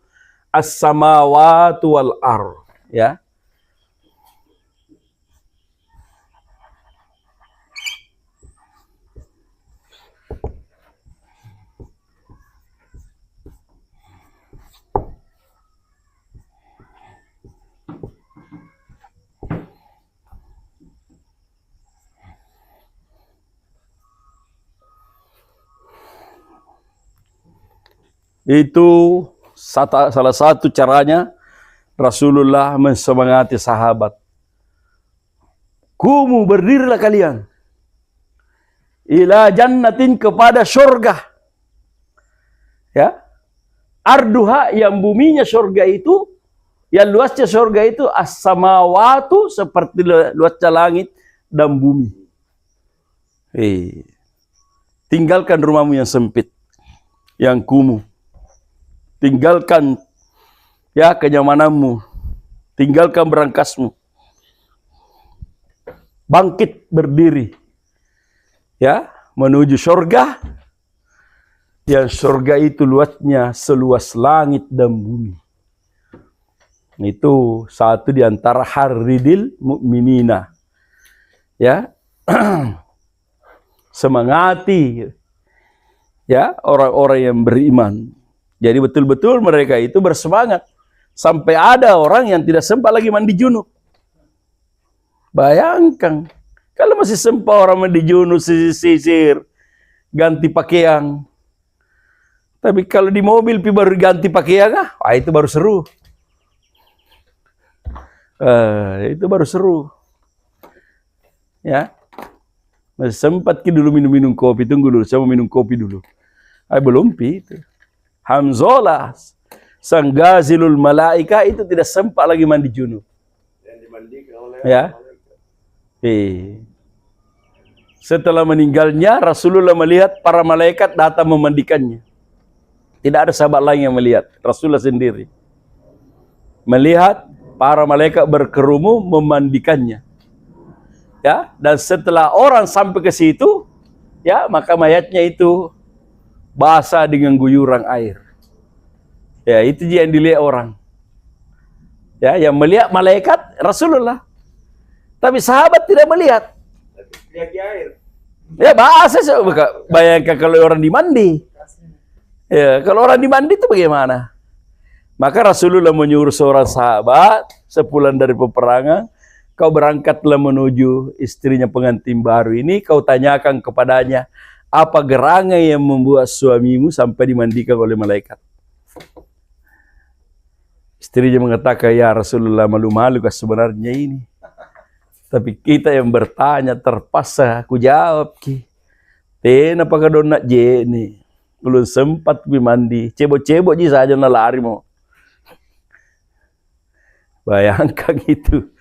as-samawatu wal ard. Ya. Itu salah satu caranya Rasulullah mensemangati sahabat. Kumu berdirilah kalian. Ila jannatin, kepada surga. Ya. Arduha, yang buminya surga itu, yang luasnya surga itu as-samawatu, seperti luasnya langit dan bumi. Tinggalkan rumahmu yang sempit, yang kumuh. Tinggalkan ya kenyamananmu. Tinggalkan berangkasmu. Bangkit berdiri. Ya, menuju surga. Yang surga itu luasnya seluas langit dan bumi. Itu satu di antara haridil mukminina. Ya. Semangati ya orang-orang yang beriman. Jadi betul-betul mereka itu bersemangat. Sampai ada orang yang tidak sempat lagi mandi junub. Bayangkan, kalau masih sempat orang mandi junub, sisir, ganti pakaian. Tapi kalau di mobil baru ganti pakaian, itu baru seru. Itu baru seru. Ya. Masih sempat dulu minum kopi, tunggu dulu, saya mau minum kopi dulu. Belum itu. Hamzalah, sang gazilul malaika itu tidak sempat lagi mandi junub. Yang dimandikan oleh Ya. Setelah meninggalnya, Rasulullah melihat para malaikat datang memandikannya. Tidak ada sahabat lain yang melihat, Rasulullah sendiri. Melihat para malaikat berkerumun memandikannya. Ya, dan setelah orang sampai ke situ, ya, maka mayatnya itu basah dengan guyuran air. Ya, itu yang dilihat orang. Ya, yang melihat malaikat Rasulullah. Tapi sahabat tidak melihat. Lihat di air. Ya, basah. Bayangkan kalau orang dimandi. Ya, kalau orang dimandi itu bagaimana? Maka Rasulullah menyuruh seorang sahabat sepulang dari peperangan, kau berangkatlah menuju istrinya pengantin baru ini, kau tanyakan kepadanya, apa gerangan yang membuat suamimu sampai dimandikan oleh malaikat? Istrinya mengatakan, ya Rasulullah, malu-malu kan sebenarnya ini. Tapi kita yang bertanya terpaksa aku jawab ki. Tena apakah dona je ni? Belum sempat mandi. Cebok-cebok je saja na lari mau. Bayangkan itu.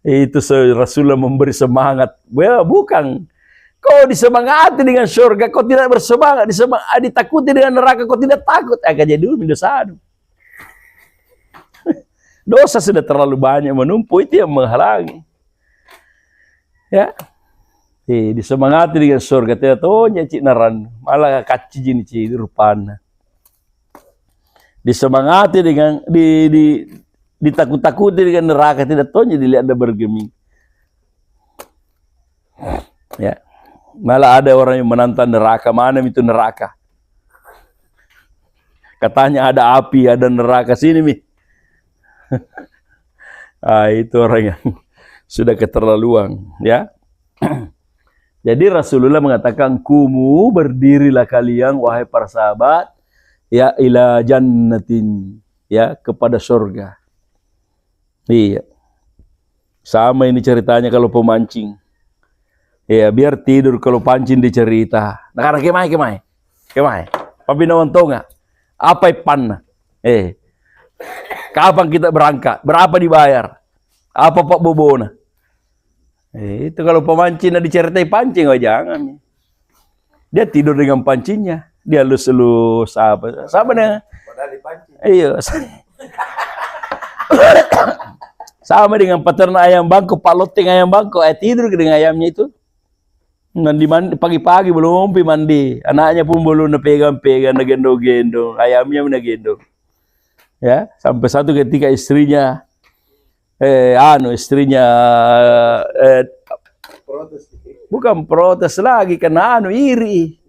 Itu Rasulullah memberi semangat. Bukan. Kau disemangati dengan surga, kau tidak bersemangat. Ditakuti dengan neraka, kau tidak takut. Akan jadi dosa. Dosa sudah terlalu banyak menumpuk, itu yang menghalangi. Ya. Disemangati dengan surga. Tidak tahu cik naran. Malah kaci jini cik rupana. Disemangati dengan ditakut-takuti dengan neraka, tidak tahu dilihat ada bergeming. Ya. Malah ada orang yang menantang neraka. Mana itu neraka? Katanya ada api, ada neraka. Sini mi. Itu orang yang sudah keterlaluan, ya. Jadi Rasulullah mengatakan, kumu berdirilah kalian wahai para sahabat, ya ila jannatin, ya kepada surga. Iya. Sama ini ceritanya kalau pemancing. Ya biar tidur kalau pancing dicerita. Nah karena kemai. Papi nawan tonga. Apa ipan? Kapan kita berangkat? Berapa dibayar? Apa Pak Bobona? Itu kalau pemancing diceritai pancing, jangan. Dia tidur dengan pancingnya. Dia lus-lus apa? Sama dengan. Padahal dipancing. Iya. Sama dengan peternak ayam bangko, Pak Loting ayam bangko, tidur dengan ayamnya itu. Mandi pagi-pagi belum mandi. Anaknya pun belum pegang-pegang, gendong-gendong, ayamnya gendong. Ya, sampai satu ketika istrinya Protes. bukan protes lagi karena iri.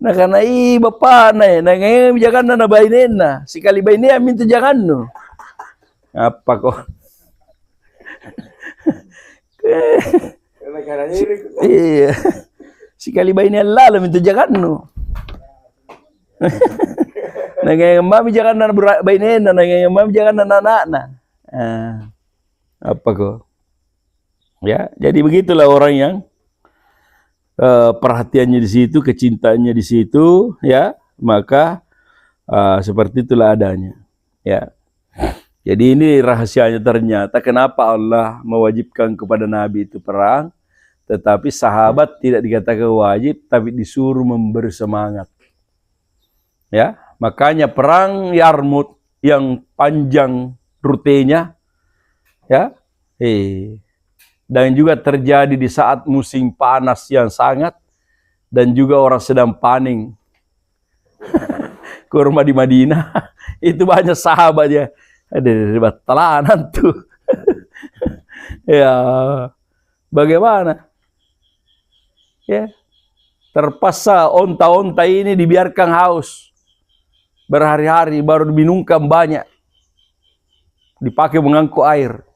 Nah karena bapak na ngayon jangan na bainin na. Sekali bainin minta jangan no. Apa kok? Karena iri. Iya. Sekali bainin lalu minta jangan no. Nangayamami jangan na bainin na nangayamami jangan na anak-anak. Apa kok? Ya, jadi begitulah orang yang perhatiannya di situ, kecintaannya di situ, ya, maka seperti itulah adanya. Ya. Jadi ini rahasianya ternyata kenapa Allah mewajibkan kepada Nabi itu perang, tetapi sahabat tidak dikatakan wajib, tapi disuruh memberi semangat. Ya, makanya perang Yarmuk yang panjang rutenya, ya, dan juga terjadi di saat musim panas yang sangat, dan juga orang sedang paning kurma di Madinah. Itu banyak sahabat ya. Ada batalan tuh. Ya, bagaimana? Ya, terpaksa onta-onta ini dibiarkan haus berhari-hari baru diminumkan banyak. Dipakai mengangkut air.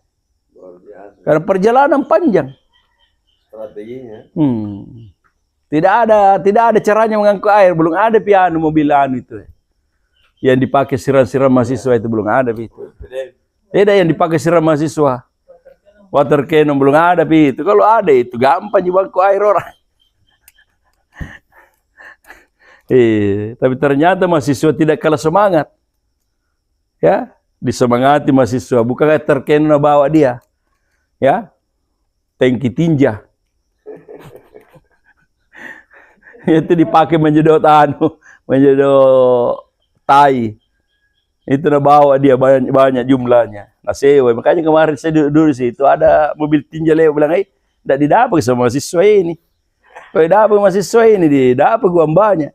Luar biasa. Karena perjalanan panjang. Strateginya. Tidak ada caranya mengangkut air, belum ada piano mobil anu itu. Yang dipakai siram-siram mahasiswa itu belum ada itu. Tidak yang dipakai siram mahasiswa. Water cannon belum ada itu. Kalau ada itu gampang juga ke air orang. Tapi ternyata mahasiswa tidak kalah semangat. Ya, disemangati mahasiswa. Bukan water cannon bawa dia. Ya, tangki tinja. Itu dipakai menjedot menjedot tai. Itu na bawa dia banyak jumlahnya. Nah sewa, makanya kemarin saya duduk di situ ada mobil tinja lewat bilang, tidak didapat sama mahasiswa ini. Kalau dapat mahasiswa ini didapat gua banyak.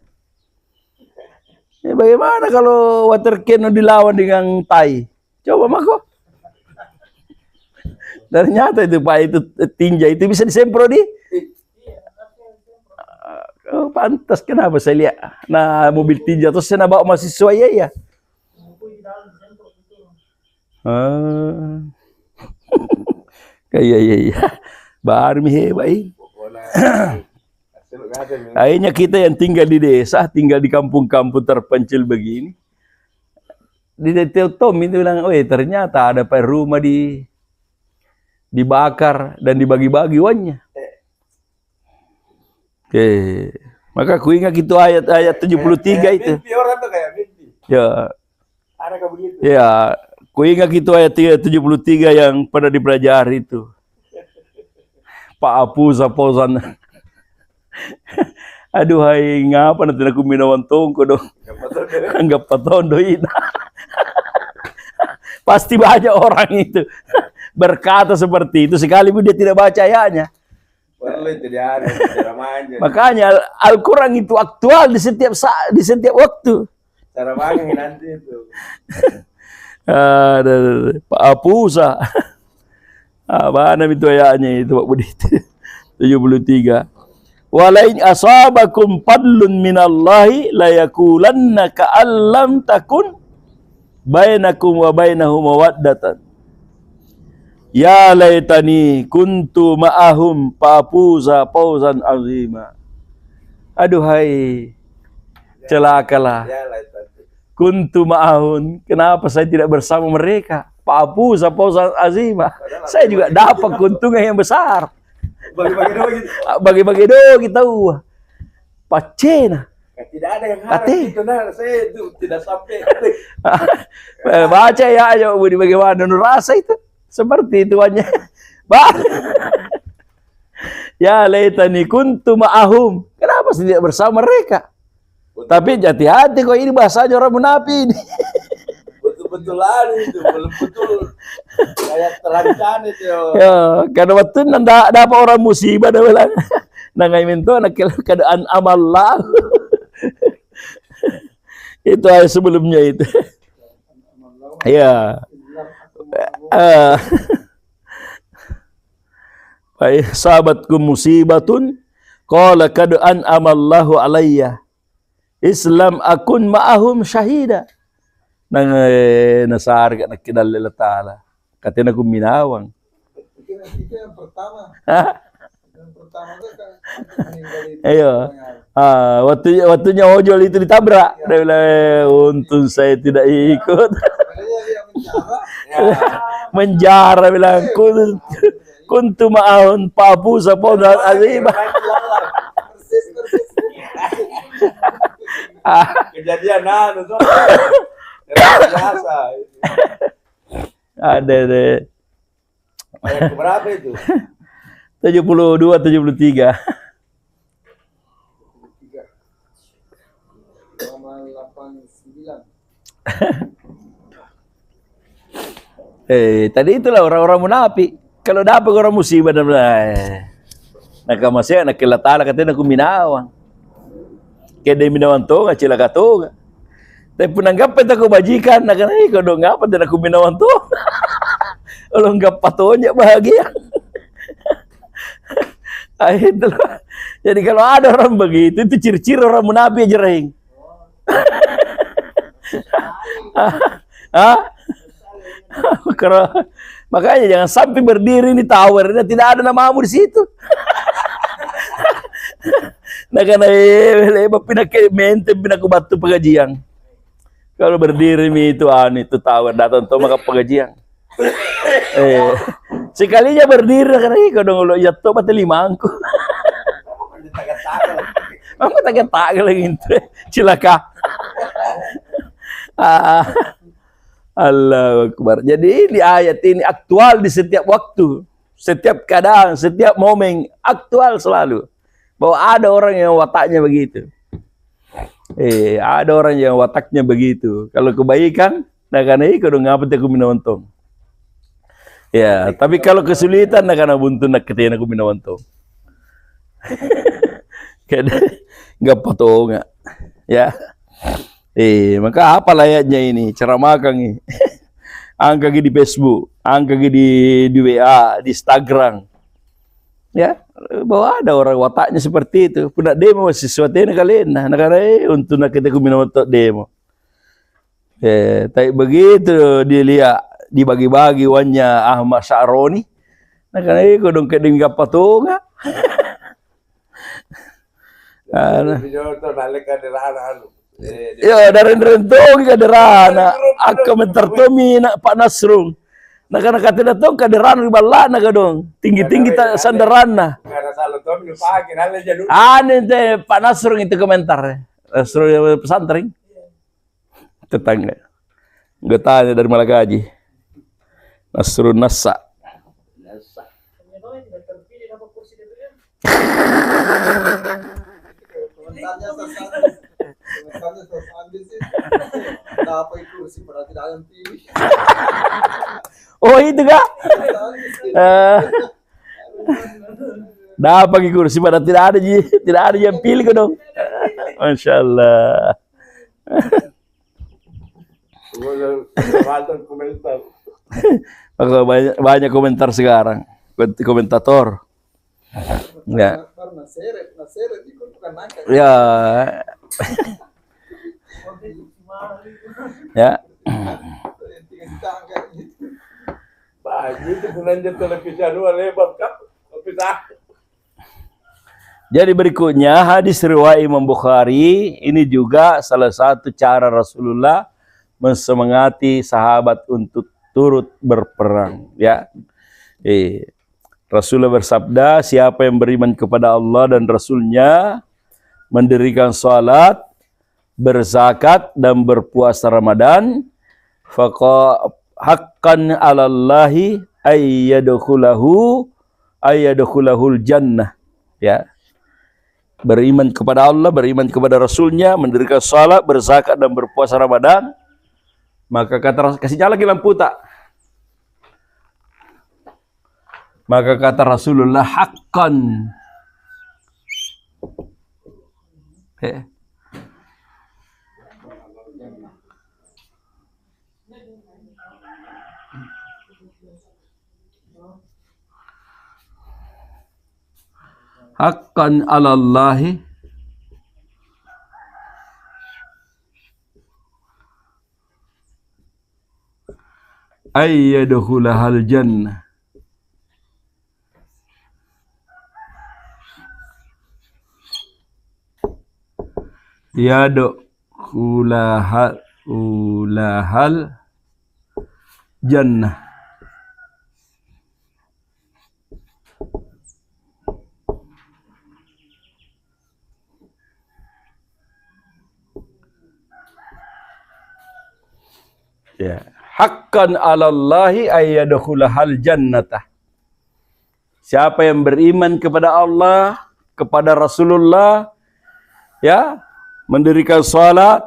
Ya, bagaimana kalau water cannon dilawan dengan tai? Coba mako. Ternyata itu Pak itu tinja itu bisa disemprot di. Oh, pantas kenapa saya lihat nah mobil tinja terus saya bawa mahasiswa ya. Kayak baru hebat ini. Akhirnya kita yang tinggal di desa, tinggal di kampung-kampung terpencil begini. Di Tom itu bilang, oh ternyata ada rumah dibakar dan dibagi-bagi uangnya. Oke, maka ku ingat itu ayat 73 itu. Mimpi orang tuh kayak mimpi. Ya. Ada begitu. Ya, ku ingat itu ayat 73 yang pada dipelajari itu. Pak Apu Zapozan. Aduh hai ngapa nanti aku minawan tongko dong. Anggap patondo ini. Pasti banyak orang itu berkata seperti itu sekalipun dia tidak baca ayatnya. Makanya Al-Quran itu aktual di setiap saat, di setiap waktu. Cara bangun nanti itu. Pak Apusa. Mana itu ayatnya itu Pak Budi 73. Walain asabakum fadlun minallahi layakulanna ka'allam takun bainakum wa bainahum mawaddatan. Ya laitani kuntu ma'ahum fafuza fawzan azima. Aduhai, celakalah. Kuntu ma'ahum, kenapa saya tidak bersama mereka? Fafuza fawzan azima. Saya juga dapat keuntungan yang besar. Bagi-bagi dogi tahu. Pacena. Tidak ada yang harap itu, nah saya itu tidak sampai. Baca ya aja bagaimana rasa itu. Seperti itu hanya. Ya laitani kuntu ma'ahum. Kenapa sih tidak bersama mereka? Tapi hati-hati kok ini bahasanya orang munafik ini. Betul-betul itu, betul-betul kayak terancam itu. Ya, karena waktu nanda dapat orang musibah dah bilang. Nangai minto nak keadaan amallah. Itu ayat sebelumnya itu. Ya. Baik, sahabatku musibatun qala kad an'amallahu alayya Islam akun ma'ahum syahida nang nasar ka nakidal Allah taala katina ko minawang Itu yang pertama. Yang pertama tuh kan meninggal itu. Ayo. Waktunya ojol itu ditabrak. Dia bilang, untung saya tidak ikut. Makanya dia menjara. Menjara bilang, kuntu ma'ahun papu sapona azimah. Persis. Kejadian tuh. Biasa. Ada deh. Ayat berapa itu? 72, 73. 89. Tadi itulah orang-orang munafik. Kalau dapat orang musibah dan nakamasya nakilatala katanya kuminawang. Kaya dia minawan to, ngacilaka to. Tapi punanggap pa ko bajikan, nakanay ko dong nga pa din ako minawan to. Ulunggap pa to niya bahagia. Ay, itulah. Jadi kalau ada orang begitu, itu ciri-ciri orang munafik aja, Reng. Makanya jangan sampai berdiri di tower, tidak ada namamu di situ. Nah karena pinakubatu pengajian. Kalau berdiri itu tower datang tuh maka pengajian. Sekalinya berdiri karena iko dong lo ya to pati limangku. Aku tagal lagi itu. Cilaka. Allahu Akbar. Jadi ini ayat ini aktual di setiap waktu, setiap keadaan, setiap momen, aktual selalu. Bahwa ada orang yang wataknya begitu. Ada orang yang wataknya begitu. Kalau kebaikan, nah karena itu dong ngapa aku minawantong. Ya, tapi kalau kesulitan, nah karena buntu nak ketina aku minawantong. Nggak potong nggak. Ya. Maka apa layaknya ini ceramah kang angka di Facebook, angka di WA, di Instagram. Ya, bahwa ada orang wataknya seperti itu. Punak demo sesuatu yang kalian nah karena untuk nak kita minum demo. Tapi begitu dilihat dibagi-bagi wannya Ahmad Syaroni. Nah karena itu dong keding patunga. Ya dari rentong kaderana aku mentertomi Pak Nasrung. Nah karena kata datang kaderana di balana kadong tinggi-tinggi sandarana. Karena salah tuh pagi nale jadu. Ente Pak Nasrung itu komentar. Nasrung pesantren. Tetangga. Gue tanya dari Malagaji. Nasrun Nasa. Komentarnya sosandis sih. Apa itu kursi pada tidak ada yang pilih. Oh itu kak? Dapat kursi pada tidak ada yang pilih kok dong. Masya Allah. Banyak komentar sekarang. Komentator. Ya. Naseret itu bukan nangka. Ya. Ya. Itu belanja televisi dua lebar kap. Jadi berikutnya hadis riwayat Imam Bukhari ini juga salah satu cara Rasulullah mensemangati sahabat untuk turut berperang. Ya. Rasulullah bersabda, siapa yang beriman kepada Allah dan Rasulnya, mendirikan salat, berzakat dan berpuasa Ramadan, faqa haqqan 'alallahi ayyadkhulahul jannah. Ya. Beriman kepada Allah, beriman kepada Rasulnya, mendirikan salat, berzakat dan berpuasa Ramadan, maka kata kasih nyala lagi lampu tak? Maka kata Rasulullah haqqan. Haqqan 'alallahi ayyadkhulahal jannah. yadkhulahal jannah. Ya, haqqan 'alallahi ayyadkhulahal jannatah. Siapa yang beriman kepada Allah, kepada Rasulullah, ya, mendirikan salat,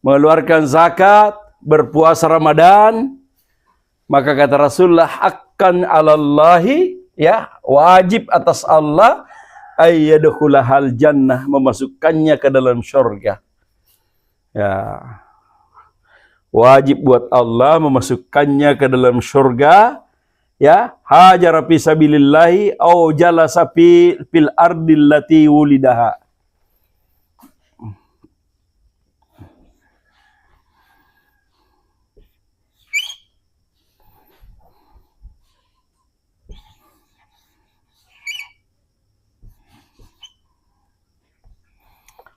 mengeluarkan zakat, berpuasa Ramadan, maka kata Rasulullah, haqqan 'alallahi, ya, wajib atas Allah ayyadkhulahal jannah, memasukkannya ke dalam surga. Ya. Wajib buat Allah memasukkannya ke dalam surga, ya, hajara fi sabilillahi au jalasa fil ardil lati wulidaha.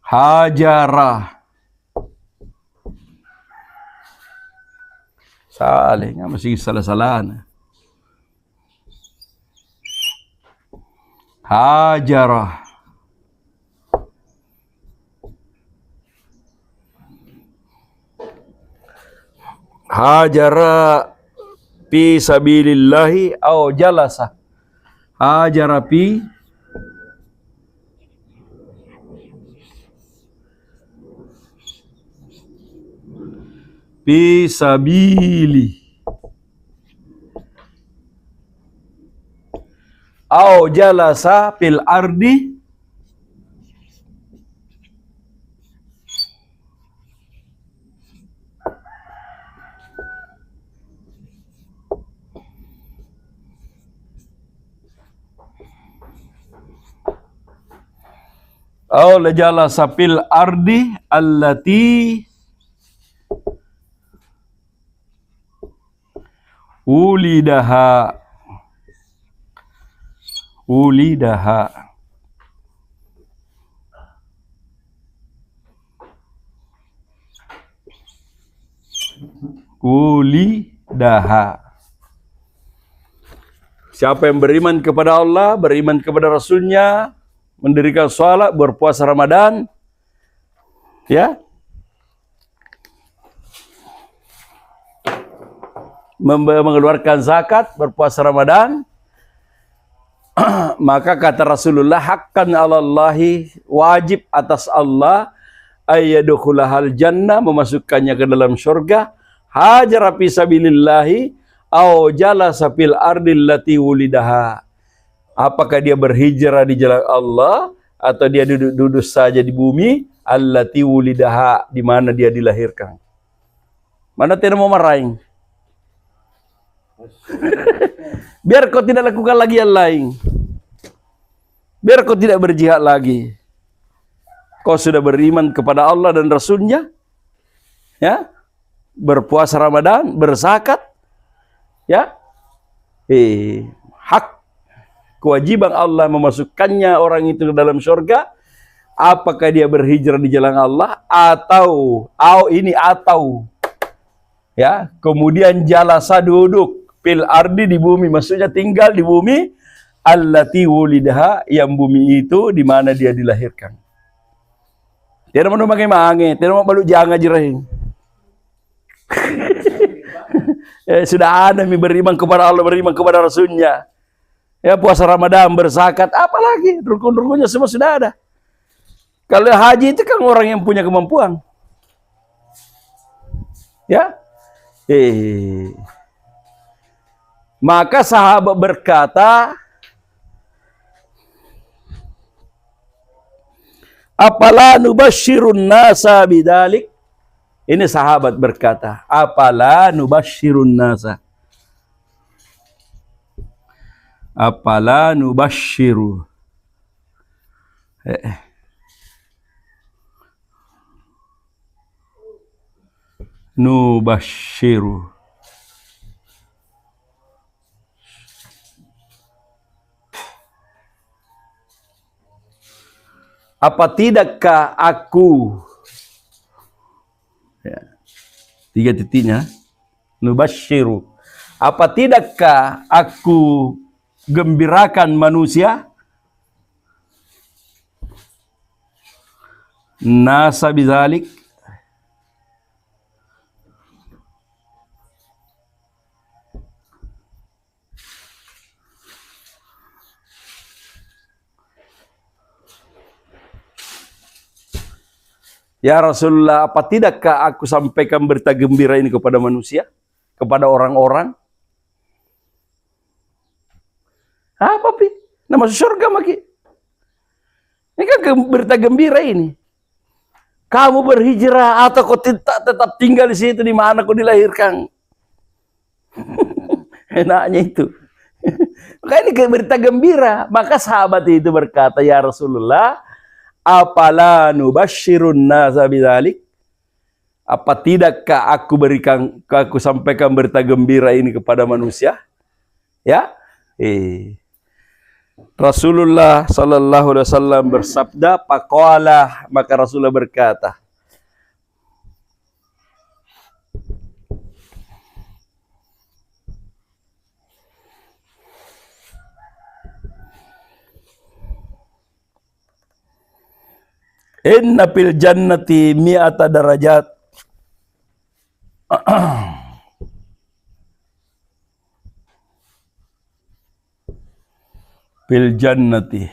Hajara. Saleh, masih salah-salah. Hajara. Hajara fi sabilillahi au jalasa. Hajara fi sabili au jalasa fil ardi au jalasa fil ardi allati ulidaha. Siapa yang beriman kepada Allah, beriman kepada Rasulnya, mendirikan sholat, berpuasa Ramadan, ya, mengeluarkan zakat, berpuasa Ramadan, maka kata Rasulullah, haqqan 'alallahi, wajib atas Allah ayyadkhulahal jannah, memasukkannya ke dalam surga, hajara fi sabilillahi au jalasa fil ardil lati wulidaha. Apakah dia berhijrah di jalan Allah atau dia duduk saja di bumi, allati wulidaha, di mana dia dilahirkan. Mana tidak mau marahin. Biar kau tidak lakukan lagi yang lain. Biar kau tidak berjihad lagi. Kau sudah beriman kepada Allah dan Rasulnya, ya, berpuasa Ramadan, berzakat, ya, hak, kewajiban Allah memasukkannya orang itu ke dalam surga. Apakah dia berhijrah di jalan Allah atau ya, kemudian jalasa, duduk fil ardi, di bumi, maksudnya tinggal di bumi, allati wulidaha, yang bumi itu di mana dia dilahirkan. Tidak mau mangi-mangi, tidak mau balu jangan jerahin. Sudah ada beriman kepada Allah, beriman kepada Rasulnya, ya, puasa Ramadan, berzakat, apalagi rukun-rukunnya semua sudah ada. Kalau haji itu kan orang yang punya kemampuan, ya. Maka sahabat berkata, apala nubasyirun nasa bidalik. Ini sahabat berkata, apala nubasyirun nasa. Apala nubasyiru. Nubasyiru. Apa tidakkah aku, ya, 3 titiknya, nubashiru, apa tidakkah aku gembirakan manusia, nasa bidzalik, ya Rasulullah, apa tidakkah aku sampaikan berita gembira ini kepada manusia, kepada orang-orang? Apa pi? Nah, masuk surga maki. Ini kan berita gembira ini. Kamu berhijrah atau kau tetap tinggal di situ di mana kau dilahirkan? Enaknya itu. Maka ini berita gembira. Maka sahabat itu berkata, ya Rasulullah, apala nubashirun nasa bidzalik? Apa tidakkah aku sampaikan berita gembira ini kepada manusia? Ya? Rasulullah sallallahu alaihi wasallam bersabda, faqala, maka Rasulullah berkata, inna fil jannati mi'ata darajat. Fil jannati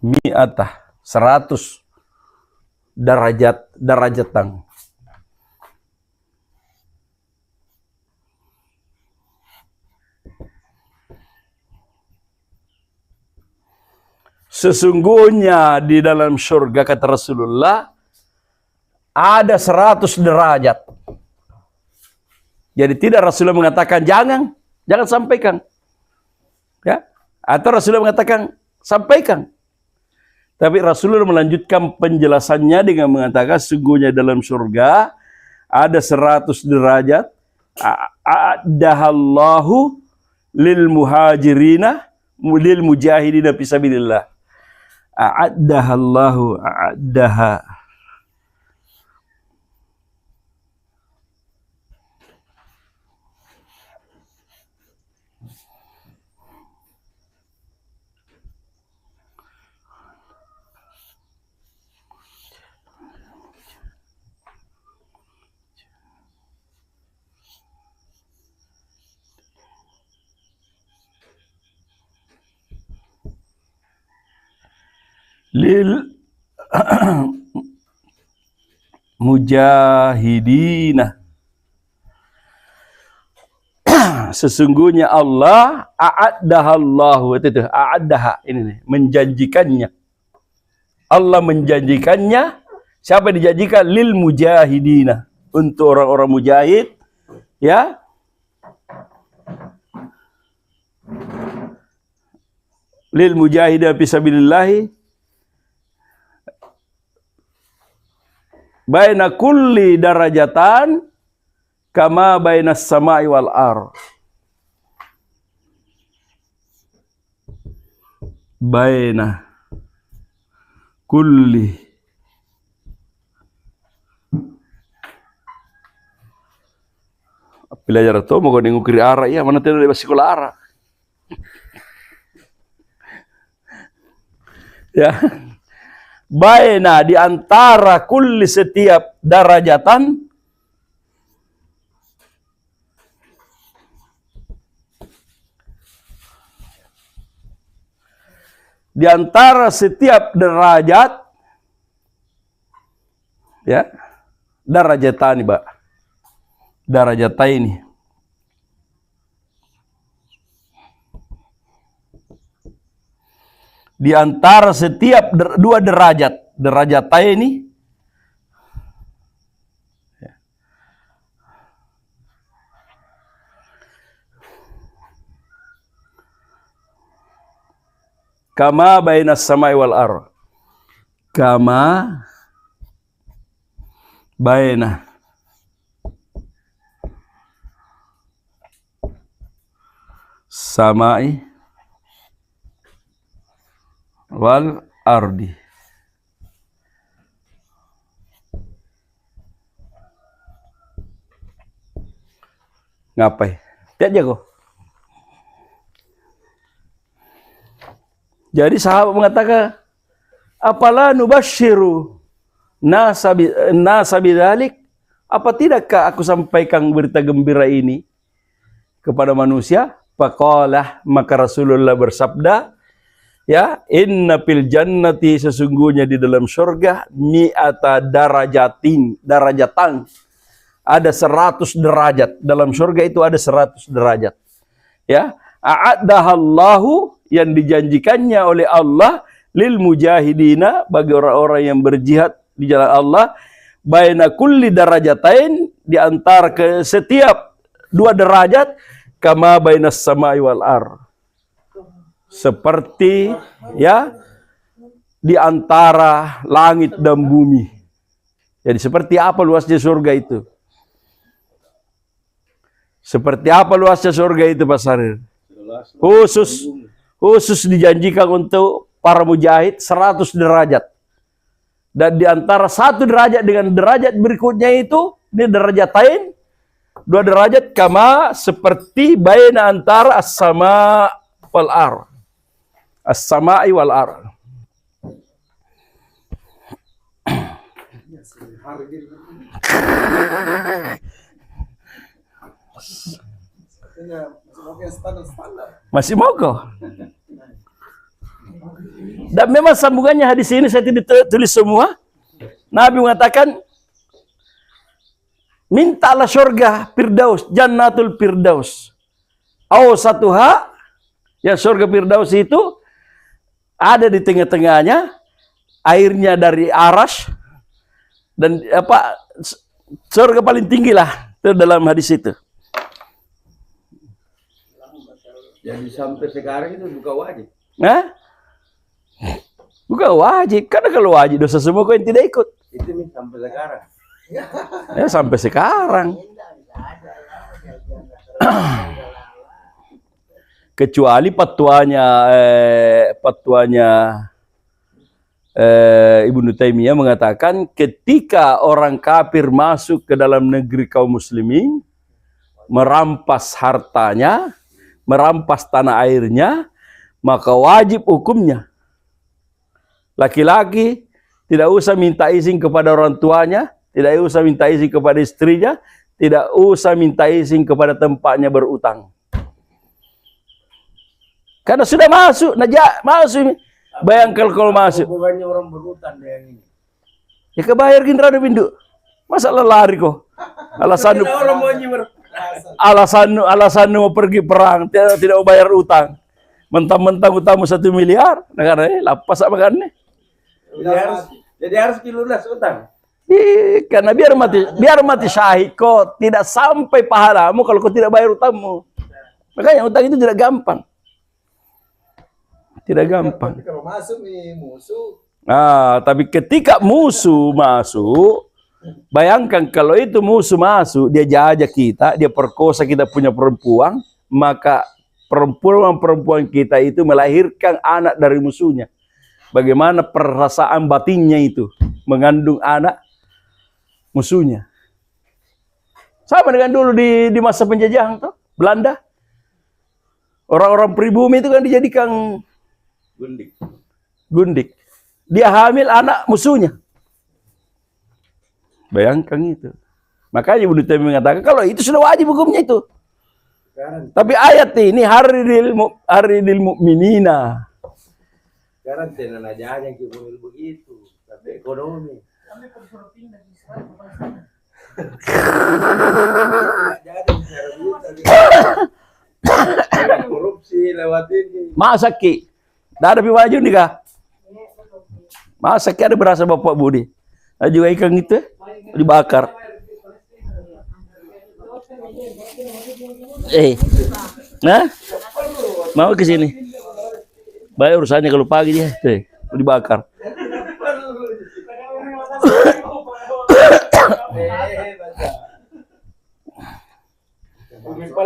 mi'atah 100 darajatan. Sesungguhnya di dalam surga, kata Rasulullah, ada 100 derajat. Jadi tidak Rasulullah mengatakan jangan sampaikan. Ya? Atau Rasulullah mengatakan sampaikan. Tapi Rasulullah melanjutkan penjelasannya dengan mengatakan sesungguhnya dalam surga ada 100 derajat. A'addahallahu lil muhajirina lil mujahidina fisabilillah. A'addahallahu a'addaha. Lil mujahidina. Sesungguhnya Allah a'addahallahu, itu a'addaha, ini nih, menjanjikannya. Allah menjanjikannya. Siapa dijanjikan? Lil mujahidina, untuk orang-orang mujahid, ya. Lil mujahidina fisabilillah. Baina kulli darajatan kama bainas sama'i wal ar. Baina kulli belajar itu mau ngukir arah ya, mana tidak ada sekolah arah. Ya. Baina, di antara kulli, setiap darajatan, di antara setiap derajat, ya, darajatani, Pak. Darajataini. Di antara setiap 2 derajat, derajataini, ya. Kama bainas samai wal ar. kama baina samai wal ardi. Ngapain? Lihat jago. Jadi sahabat mengatakan, apalah nubashiru nasa bidzalik? Apa tidakkah aku sampaikan berita gembira ini kepada manusia? Faqalah, maka Rasulullah bersabda, ya, inna fil jannati, sesungguhnya di dalam surga, mi'ata darajatan, ada 100 derajat. Dalam surga itu ada 100 derajat. Ya, a'addahallahu, yang dijanjikannya oleh Allah lil mujahidina, bagi orang-orang yang berjihad di jalan Allah, baina kulli darajatain, di antara ke setiap 2 derajat, kama bainas samai wal ar, seperti ya di antara langit dan bumi. Jadi seperti apa luasnya surga itu? Seperti apa luasnya surga itu, Pak Sarir? Khusus dijanjikan untuk para mujahid 100 derajat. Dan di antara 1 derajat dengan derajat berikutnya itu, ini derajatain, 2 derajat, kama, seperti baina antara as-sama wal ar. As-sama'i wal ar. Masih mau kok? Dan memang sambungannya hadis ini saya tidak tulis semua. Nabi mengatakan, mintalah surga Firdaus, Jannatul Firdaus. Awsatuha, ya surga Firdaus itu ada di tengah-tengahnya, airnya dari aras, dan apa, surga paling tinggi lah itu dalam hadis itu. Jadi sampai sekarang itu bukan wajib. Nah, bukan wajib, karena kalau wajib dosa semua kau yang tidak ikut. Itu nih sampai sekarang. Ya sampai sekarang. Kecuali fatwanya Ibnu Taimiyah mengatakan, ketika orang kafir masuk ke dalam negeri kaum muslimin, merampas hartanya, merampas tanah airnya, maka wajib hukumnya. Laki-laki tidak usah minta izin kepada orang tuanya, tidak usah minta izin kepada istrinya, tidak usah minta izin kepada tempatnya berutang. Karena sudah masuk, masuk. Bayangkan kalau masuk. Bukannya orang berutang yang ini. Ya kebayar Ginrado Bindu. Masa lari kok? Alasan mau pergi perang, tidak mau bayar utang. Mentang-mentang utangmu 1 miliar, negara ini lapas apa kan nih? Jadi harus dilunas utang. Karena biar mati syahid kok, tidak sampai pahalamu kalau kau tidak bayar utangmu. Makanya utang itu tidak gampang. Tidak gampang. Tapi kalau masuk nih musuh. Nah, tapi ketika musuh masuk, bayangkan kalau itu musuh masuk, dia jajah kita, dia perkosa kita punya perempuan, maka perempuan kita itu melahirkan anak dari musuhnya. Bagaimana perasaan batinnya itu mengandung anak musuhnya. Sama dengan dulu di masa penjajahan tuh, Belanda. Orang-orang pribumi itu kan dijadikan gundik. Dia hamil anak musuhnya. Bayangkan itu. Makanya Ibnu Taimiyah mengatakan kalau itu sudah wajib hukumnya itu. Tapi ayat ini haridil mu'minina. Sekarang tenan aja yang kibul begitu. Tapi ekonomi. Korupsi lewat ini. Masa Ki? Dah ada baju nih kah? Masa Ki ada berasa Bapak Budi? Ada juga ikan itu dibakar. Nah, mau ke sini. Baik urusannya kalau pagi dia, dibakar.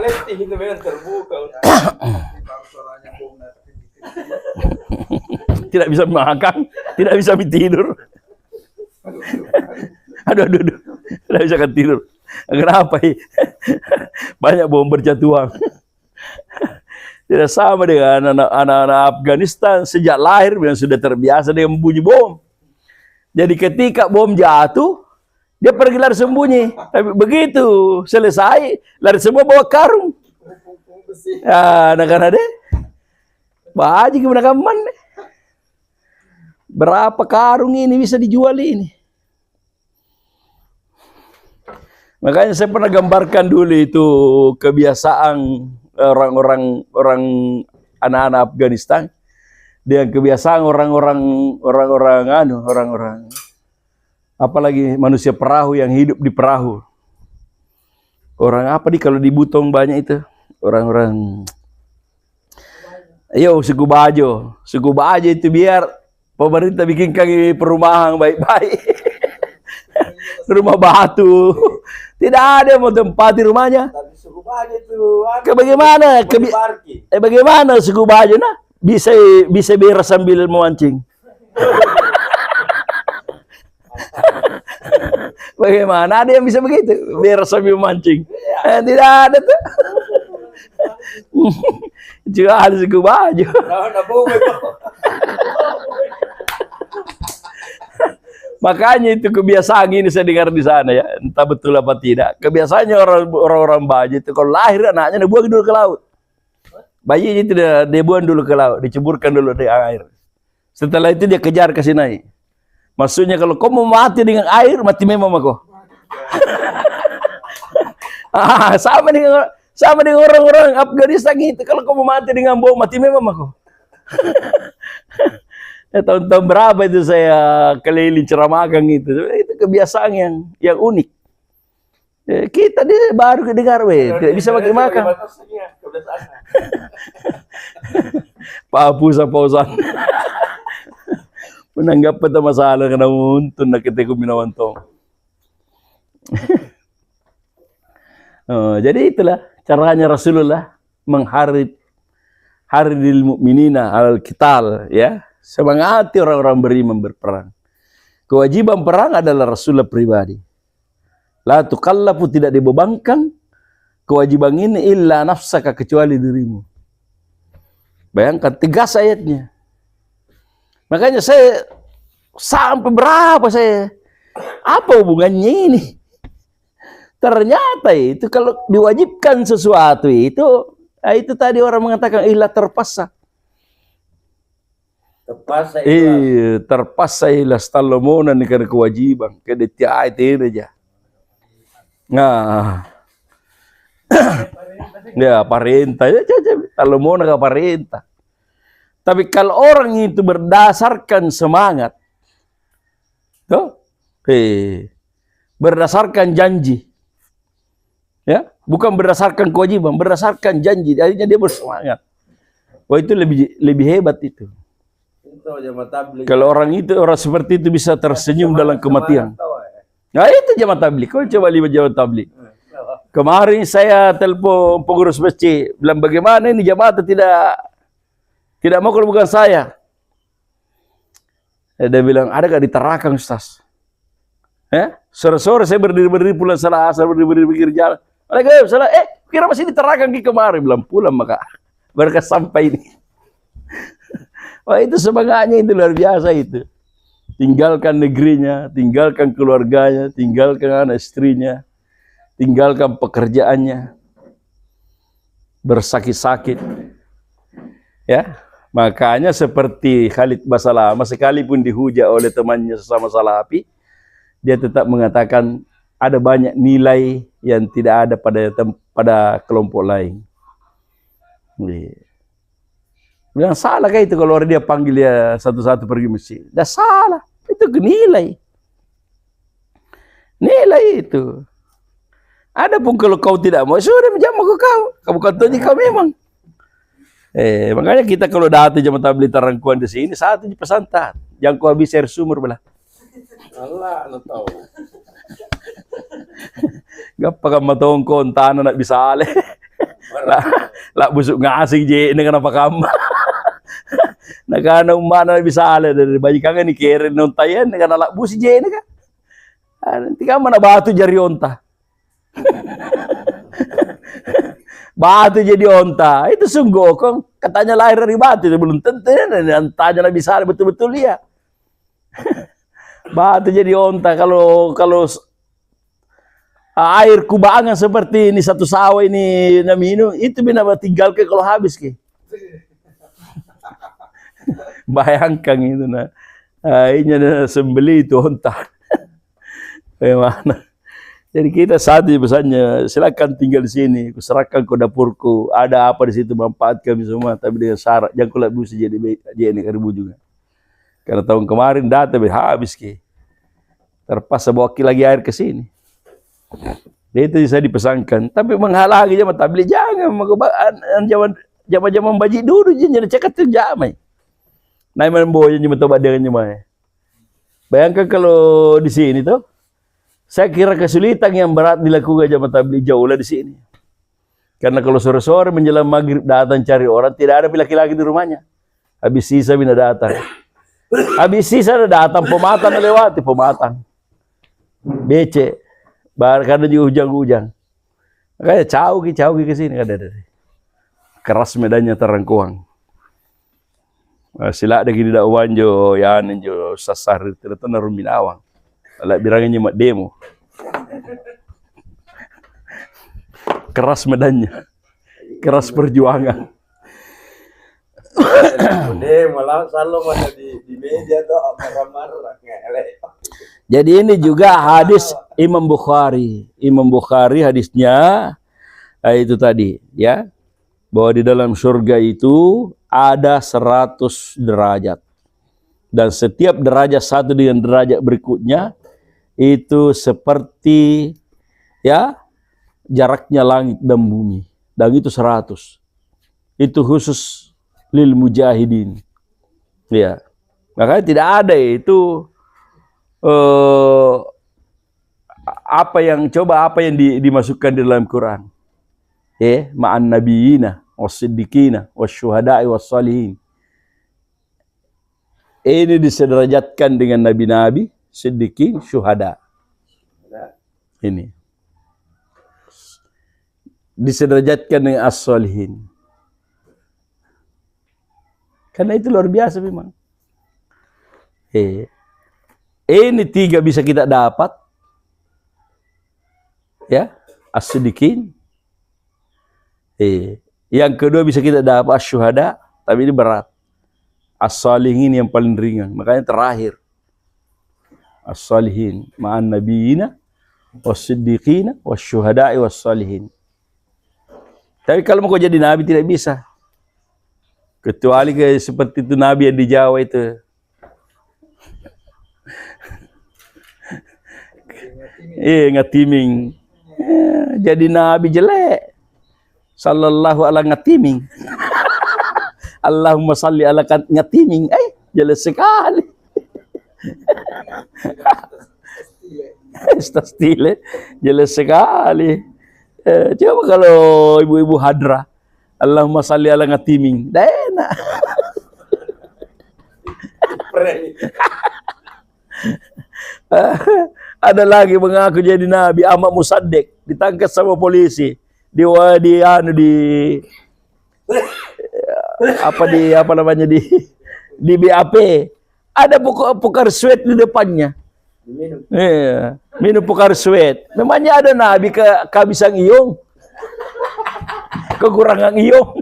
Palestina itu memang terbuka. Kalau suaranya bom datang kecil-kecil. Tidak bisa makan, tidak bisa tidur. Aduh, Aduh. Tidak bisa kan tidur. Kenapa? Banyak bom berjatuhan. Tidak sama dengan anak-anak Afghanistan sejak lahir yang sudah terbiasa dengan bunyi bom. Jadi ketika bom jatuh, dia pergi lari sembunyi. Tapi begitu selesai, lari semua bawa karung. pung besi. Ya, anak-anak deh. Baju gimana kaman deh. Berapa karung ini bisa dijual ini? Makanya saya pernah gambarkan dulu itu kebiasaan orang anak-anak Afghanistan dengan kebiasaan orang-orang apalagi manusia perahu yang hidup di perahu. Orang apa nih kalau di Butong banyak itu? Orang-orang suku Bajo. Suku Bajo itu biar pemerintah bikin kaki perumahan baik-baik. Rumah batu. Tidak ada yang mau tempati rumahnya. Tapi suku Bajo itu Bagaimana? parkir. Bagaimana suku Bajo nah? Bisa beres sambil memancing. Bagaimana ada yang bisa begitu? Beres sambil memancing. Tidak ada tuh. Juga ada suku Bajo. Nah, bom itu. Makanya itu kebiasaan ini saya dengar di sana ya, entah betul apa tidak. Kebiasaannya orang-orang Bajo itu kalau lahir anaknya dibuang dulu ke laut. Bayi itu dia buang dulu ke laut, diceburkan dulu di air. Setelah itu dia kejar ke sini. Maksudnya kalau kau mau mati dengan air, mati memang kau. Sama dengan orang-orang Afghanistan itu. Kalau kau mau mati dengan bom, mati memang kau. Tahun-tahun berapa itu saya keliling ceramahkan gitu. Itu kebiasaan yang unik. Kita dia baru kedengar tidak bisa pakai makan. Papu sa pausan. Menanggap pada masalah kena untun nak kita kuminawantong. Jadi itulah caranya Rasulullah mengharidil mukminina al-qital ya. Semangati orang-orang beriman berperang. Kewajiban perang adalah Rasulullah pribadi. La tukallafu tidak dibebankan kewajiban ini illa nafsaka kecuali dirimu. Bayangkan tegas ayatnya. Makanya saya sampai berapa apa hubungannya ini? Ternyata itu kalau diwajibkan sesuatu itu tadi orang mengatakan illa terpaksa. Terpaksa ilah stalomonan karena kewajiban. Kedetiaan itu aja. Nah, ya perintah ya stalomonan ke perintah. Tapi kalau orang itu berdasarkan semangat, berdasarkan janji, ya, bukan berdasarkan kewajiban, berdasarkan janji, akhirnya dia bersemangat. Wah itu lebih hebat itu. Kalau orang seperti itu bisa tersenyum dalam kematian. Nah itu jamaah tabligh. Kau coba lihat jamaah tabligh. Kemarin saya telepon pengurus masjid, bilang bagaimana ini jamaah tidak mau kalau bukan saya. Dia bilang ada gak di Tarakang Ustaz? Sore-sore saya berdiri pulang salah asar berdiri pikir jalan. Salah kira masih di Tarakang kemarin, bilang pulang maka berkas sampai ini. Wah itu semangatnya itu luar biasa itu. Tinggalkan negerinya, tinggalkan keluarganya, tinggalkan anak istrinya, tinggalkan pekerjaannya, bersakit-sakit. Ya, makanya seperti Khalid Basalamah sekalipun dihujat oleh temannya sesama salafi, dia tetap mengatakan ada banyak nilai yang tidak ada pada kelompok lain. Bilang salah kayak itu kalau orang dia panggil dia satu-satu pergi masjid. Dah salah. Itu nilai. Nilai itu. Adapun kalau kau tidak mau, sudah menjamu ke kau. Kamu katanya kau memang. Makanya kita kalau datang jamaah tabligh Tarangkuan di sini satu pesantan. Jangan kau habis air sumur belah. Allah, tahu. Gapakah matong ko tanah nak bisa ale. Lah busuk ngasih je dengan apa kamu. Nakana umana bisa ala dari bayi kangen ni keren nontayan dengan anak busi je ni kan. Nanti kamu mana batu jari onta. Batu jadi onta. Itu sungguh kong katanya lahir dari batu itu belum tentu dan tanya Nabi Saleh betul-betul dia. Batu jadi onta kalau air kubangan seperti ini satu sawah ini na minum itu bina tinggal ke kalau habis ke. Bayangkan itu nah. Akhirnya sembeli itu onta. Bagaimana? Jadi kita saat ini pesannya, silakan tinggal di sini, kuserahkan ke dapurku, ada apa di situ manfaat kami semua, tapi dengan syarat jangan kula busi jadi keribu juga. Karena tahun kemarin data habis ke, terpaksa bawa lagi air ke sini. Itu saya dipesankan, tapi menghalangi jamaah tabligh jangan, zaman baji dulu jadi cekat tu jamai. Naik membawa jemaah tobat dengan jemaah. Bayangkan kalau di sini tuh. Saya kira kesulitan yang berat dilakukan jamaah tabligh jauh lah di sini. Karena kalau sore-sore menjelang maghrib datang cari orang, tidak ada laki-laki di rumahnya. Habis sisa bina datang. Habis sisa datang pematang melewati pematang. Becek. Karena juga hujan-hujan. Makanya cauki ke sini ada. Keras medannya terangkuang. Sila ada gini dakwan jo yanen jo sasar ternyata narumin awang. Alat birangnya mak demo. Keras medannya. Keras perjuangan. Demo lah selalu mana di media tuh marah-marah ngelek. Jadi ini juga hadis Imam Bukhari. Imam Bukhari hadisnya itu tadi ya. Bahwa di dalam surga itu ada 100 derajat. Dan setiap derajat satu dengan derajat berikutnya itu seperti ya jaraknya langit dan bumi, dan itu 100. Itu khusus lil mujahidin. Ya. Makanya tidak ada itu apa yang dimasukkan di dalam Quran. Ma'an nabiyina was-siddiqina wasyuhada'i was-salihin. Ini disederajatkan dengan nabi-nabi, siddiqin, syuhada. Ini disederajatkan dengan as-salihin. Karena itu luar biasa memang. Ini 3 bisa kita dapat. Ya, as-siddiqin. Yang kedua bisa kita dapat as-syuhada, tapi ini berat. As-salihin yang paling ringan. Makanya terakhir. As-salihin ma'an nabiyina was-siddiqina wasyuhada'i was-salihin. Tapi kalau mau jadi nabi tidak bisa. Kecuali seperti itu nabi yang di Jawa itu. Ngatiming. Jadi nabi jelek. Sallallahu ala ngatiming. Allahumma salli ala ngatiming. Jelek sekali. Stile jelas sekali. Coba kalau ibu-ibu hadra, Allahumma salli ala ngatiming, dah enak. Ada lagi mengaku jadi nabi, Ahmad Musaddiq, ditangkap sama polisi di BAP. Ada pokar sweat di depannya. Minum pokar sweat. Memangnya ada nabi kehabisan iong, kekurangan iong.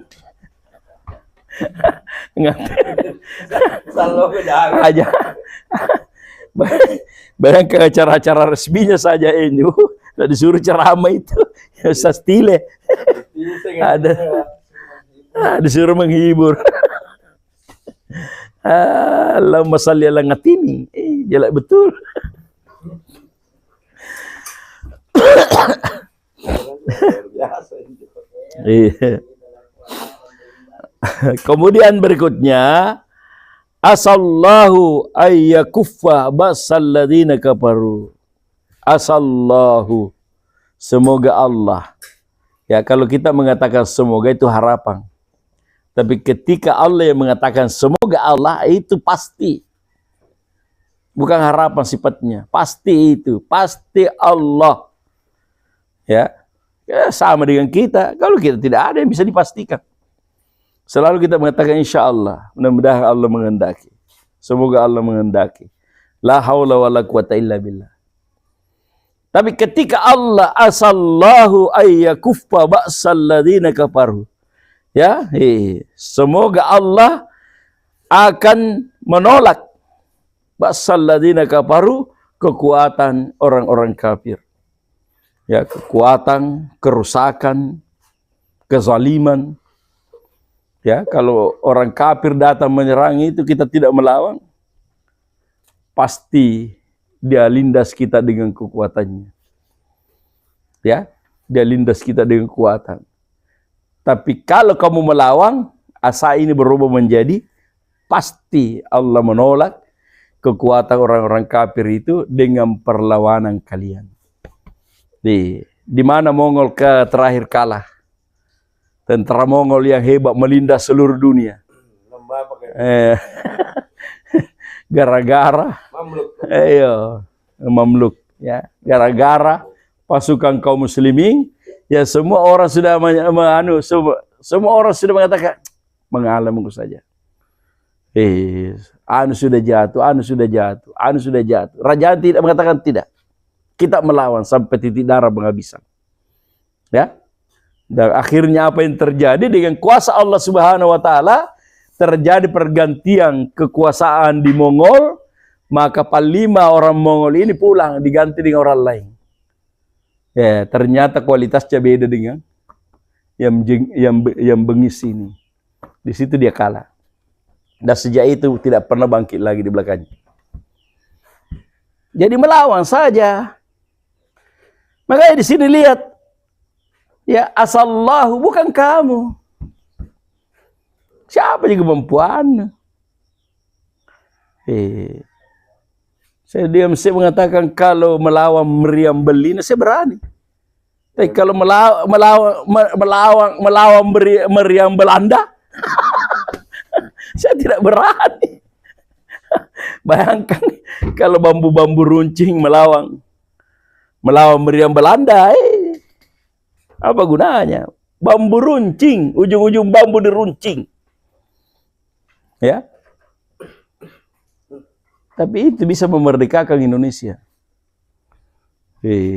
Selalu aja. Bayangkan acara-acara resminya saja ini, disuruh ceramah itu, ya stile. Ada, disuruh menghibur. Allahumma salli ala ngatiming, jelek betul. Kemudian berikutnya, asallahu ayyakuffa basal ladzina kafaru. Asallahu, semoga Allah Ya, kalau kita mengatakan semoga itu harapan. Tapi ketika Allah yang mengatakan semoga Allah, itu pasti. Bukan harapan sifatnya, pasti itu, pasti Allah. Ya, sama dengan kita. Kalau kita tidak ada yang bisa dipastikan. Selalu kita mengatakan insya Allah, mudah-mudahan Allah menghendaki. Semoga Allah menghendaki. La haula wala quwata illa billah. Tapi ketika Allah asallahu ayyakuffa ba'sal ladzina kafaru. Ya, semoga Allah akan menolak ba'sal ladzina kafaru, kekuatan orang-orang kafir. Ya, kekuatan, kerusakan, kezaliman. Ya, kalau orang kafir datang menyerang itu kita tidak melawan, pasti dia lindas kita dengan kekuatannya. Ya, dia lindas kita dengan kekuatan. Tapi kalau kamu melawan, asa ini berubah menjadi pasti Allah menolak kekuatan orang-orang kafir itu dengan perlawanan kalian. Di mana Mongol terakhir kalah? Tentara Mongol yang hebat melindas seluruh dunia. Gara-gara Mamluk, ya, gara-gara pasukan kaum muslimin, ya semua orang sudah semua orang sudah mengatakan mengalah mengku saja. Anu sudah jatuh, anu sudah jatuh, anu sudah jatuh. Raja tidak mengatakan tidak. Kita melawan sampai titik darah penghabisan. Ya. Dan akhirnya apa yang terjadi dengan kuasa Allah Subhanahu wa taala, terjadi pergantian kekuasaan di Mongol, maka panglima orang Mongol ini pulang diganti dengan orang lain. Ya, ternyata kualitasnya beda dengan yang bengis ini. Di situ dia kalah. Dan sejak itu tidak pernah bangkit lagi di belakangnya. Jadi melawan saja. Makanya di sini lihat, ya asallahu, bukan kamu. Siapa juga kemampuan? Saya mengatakan kalau melawan meriam Belina saya berani. Tapi kalau melawan meriam Belanda, saya tidak berani. Bayangkan kalau bambu-bambu runcing melawan meriam Belanda, apa gunanya? Bambu runcing, ujung-ujung bambu diruncing. Ya. Tapi itu bisa memerdekakan Indonesia.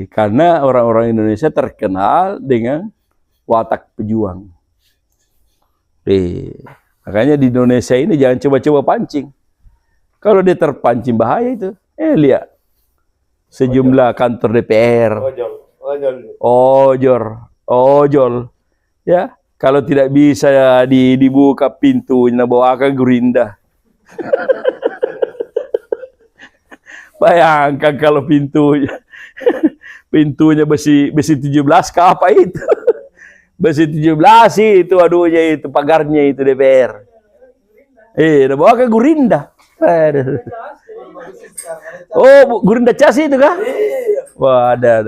Karena orang-orang Indonesia terkenal dengan watak pejuang. Makanya di Indonesia ini jangan coba-coba pancing. Kalau dia terpancing bahaya itu. Lihat. Sejumlah kantor DPR. Ojol. Ya, kalau tidak bisa dibuka pintunya, bawakan Gerinda. Bayangkan kalau pintunya besi 17, ke apa itu? Besi 17 itu, aduhnya itu, pagarnya itu DPR. Bawakan Gerinda. Oh, Gerinda cas itu kah? Wah, ada.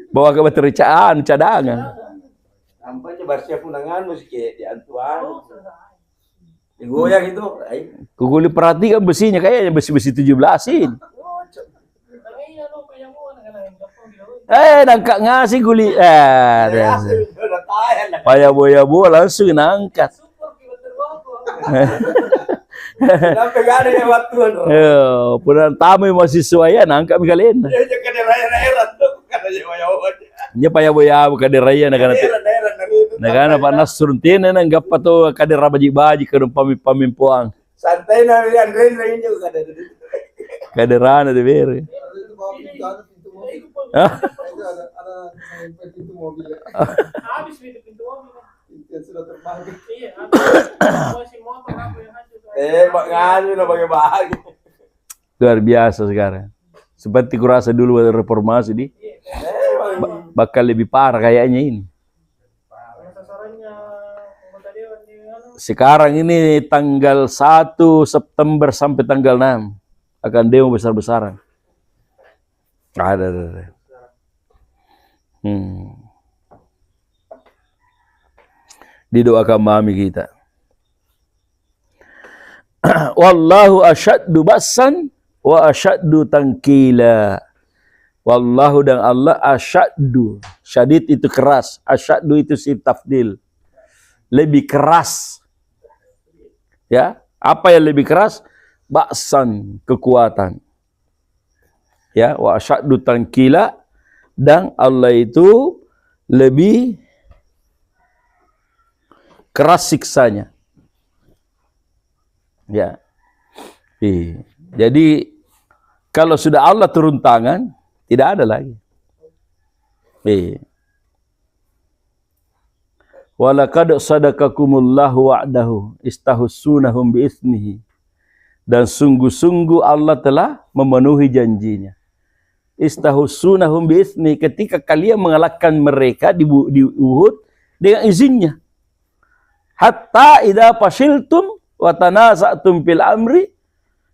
Bawa ke baterai cadangan. Nampaknya bersiap undangan mesti kayak di antuan. Digoyang itu. Kukuli perhatikan besinya kayaknya besi 17-in. Nangkak ngasih guli. Paya-boya langsung nangkat. Sampai gak ada yang waktu. Punan tamu mahasiswa ya nangkap kalian. Nya paya-boya bukan deraya negara Pak Nasrun tena nanggap pato kader baji-baji ke pamimpuang. Santai na Andre lain juga kada. Kaderana de bere. Ada pintu mobil. Habis pintu mobil. Sudah terbang. Iya, habis motor apa yang hancur. Nganu na bagi-bagi. Luar biasa sekarang. Seperti kurasa dulu ada reformasi di. Bakal lebih parah kayaknya ini. Sasarannya anggota dewan sekarang ini tanggal 1 September sampai tanggal 6 akan demo besar-besaran. Ada. Didoakan mami kita. Wallahu asyaddu bassan wa asyaddu tankila. Wallahu dan Allah asyaddu. Syadid itu keras, asyaddu itu si tafdil. Lebih keras. Ya, apa yang lebih keras? Baksan, kekuatan. Ya, wa asyaddu tankila, dan Allah itu lebih keras siksanya. Ya. Jadi kalau sudah Allah turun tangan, tidak ada lagi. Walaqad sadaqakumullahu wa'dahu istahussunahum bi'ithnihi. Dan sungguh-sungguh Allah telah memenuhi janjinya. Istahussunahum bi'ithnihi, ketika kalian mengalahkan mereka di Uhud dengan izinnya. Hatta idza fashiltum wa tanaza'tum fil amri,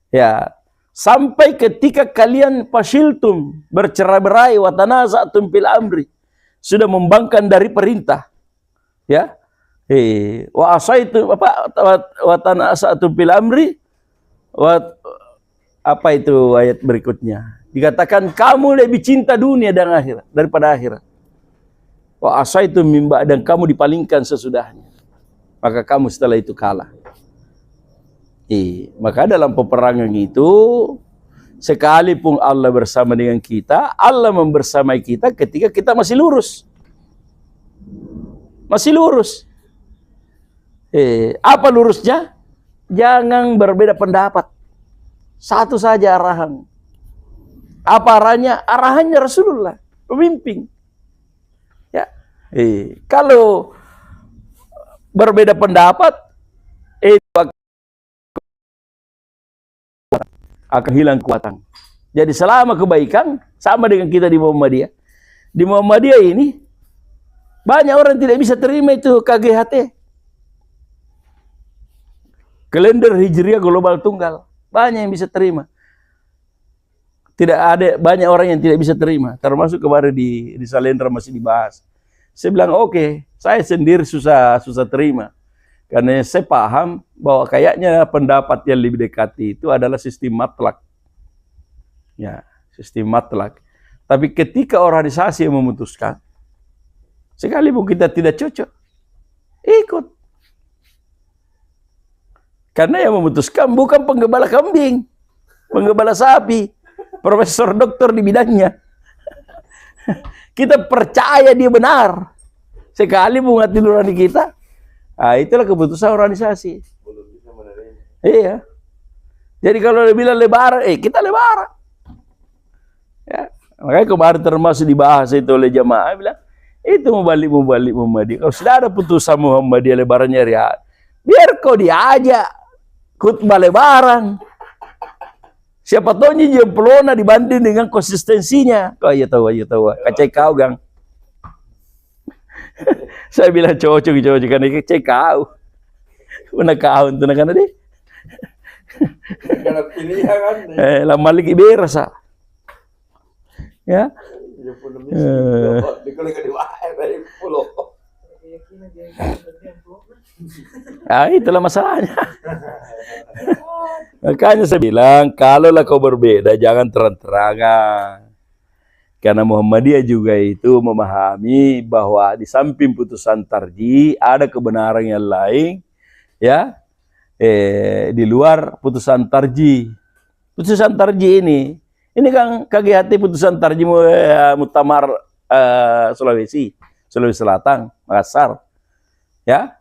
ya, sampai ketika kalian fashiltum, bercerai-berai, wa tanaza'tum fil amri, sudah membangkang dari perintah. Ya, wa asaitu wa tanasatu bil amri, apa itu ayat berikutnya? Dikatakan kamu lebih cinta dunia dan akhirat daripada akhirat. Wa asaitu mimba, dan kamu dipalingkan sesudahnya. Maka kamu setelah itu kalah. Maka dalam peperangan itu, sekalipun Allah bersama dengan kita, Allah membersamai kita ketika kita masih lurus. Masih lurus. Apa lurusnya? Jangan berbeda pendapat. Satu saja arahan. Apa arahnya? Arahannya Rasulullah, pemimpin. Ya. Kalau berbeda pendapat, itu akan hilang kekuatan. Jadi selama kebaikan, sama dengan kita di Muhammadiyah. Di Muhammadiyah ini, banyak orang tidak bisa terima itu KGHT. Kalender Hijriah Global Tunggal. Banyak yang bisa terima. Tidak ada, banyak orang yang tidak bisa terima. Termasuk kemarin di Salendra masih dibahas. Saya bilang oke, saya sendiri susah terima. Karena saya paham bahwa kayaknya pendapat yang lebih dekati itu adalah sistem matlak. Ya, sistem matlak. Tapi ketika organisasi yang memutuskan, sekalipun kita tidak cocok, ikut. Karena yang memutuskan bukan penggembala kambing, penggembala sapi, profesor doktor di bidangnya. Kita percaya dia benar. Sekalipun hati nurani kita, itulah keputusan organisasi. Iya. Jadi kalau dia bilang lebaran, kita lebaran. Ya. Makanya kemarin termasuk dibahas itu oleh jamaah, bilang, itu mubalik Muhammadiyah. Kalau sudah ada putusan Muhammadiyah lebarannya Riyad, biar kau diajak khutbah lebaran. Siapa tahu ini jemplona dibanding dengan konsistensinya. Kau aja tahu. Kacai kau, Gang. Saya bilang cocok karena kacai kau. Mana kau itu nak deh. Karena pilihan kan. Lama lagi berasa. Ya. Itulah masalahnya. Makanya saya bilang, kalaulah kau berbeda, jangan terang-terangan. Karena Muhammadiyah juga itu memahami bahwa di samping putusan tarjih ada kebenaran yang lain, ya, di luar putusan tarjih. Putusan tarjih ini kan KGHT putusan tarjih Muktamar Sulawesi Selatan, Makassar, ya.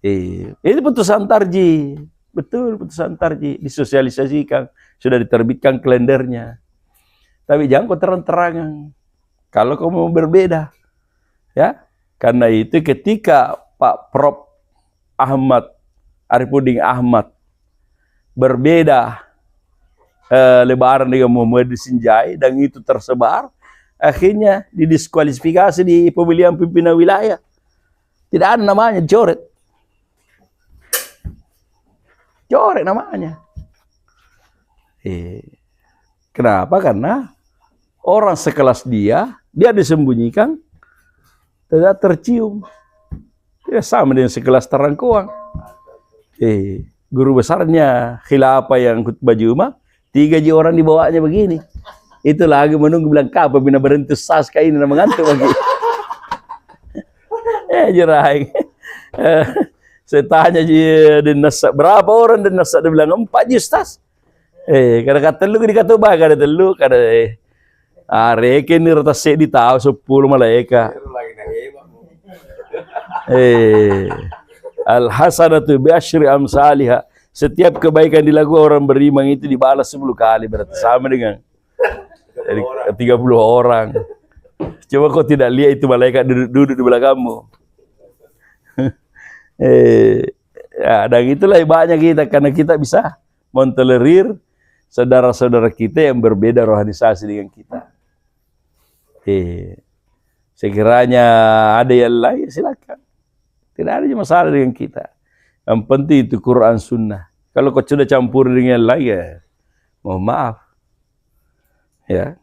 Ini putusan tarjih, betul putusan tarjih, disosialisasikan, sudah diterbitkan kalendernya. Tapi jangan kau terang-terangan. Kalau kau mau berbeda, ya, karena itu ketika Pak Prof Ahmad Arifudin Ahmad berbeda lebaran dengan Muhammad Sinjai dan itu tersebar, akhirnya didiskualifikasi di pemilihan pimpinan wilayah. Tidak ada namanya, coret. Corek namanya. Kenapa? Karena orang sekelas dia disembunyikan, tidak tercium. Ya sama dengan sekelas Tarangkuang. Guru besarnya khilafah yang khutbah Jumat, 3 orang dibawanya begini. Itu lagi menunggu bilang kapan bina berhenti sas kayak ini mengantuk lagi. Jeraing. Saya tanya dia nasa berapa orang dan nasa dia bilang 4 justas. Kada kata lu dikata baga ada telu kada reke ni rata se di tahu 10 malaika. Al hasanatu bi asyri amsalha. Setiap kebaikan dilakukan orang beriman itu dibalas 10 kali, berarti sama dengan 30 orang. Coba kau tidak lihat itu malaikat duduk di belakangmu. Ya, dan itulah hebatnya kita, karena kita bisa mentolerir saudara-saudara kita yang berbeda rohanisasi dengan kita. Sekiranya ada yang lain silakan. Tidak ada masalah dengan kita. Yang penting itu Quran Sunnah. Kalau kau sudah campur dengan yang lain, ya, mohon maaf. Ya.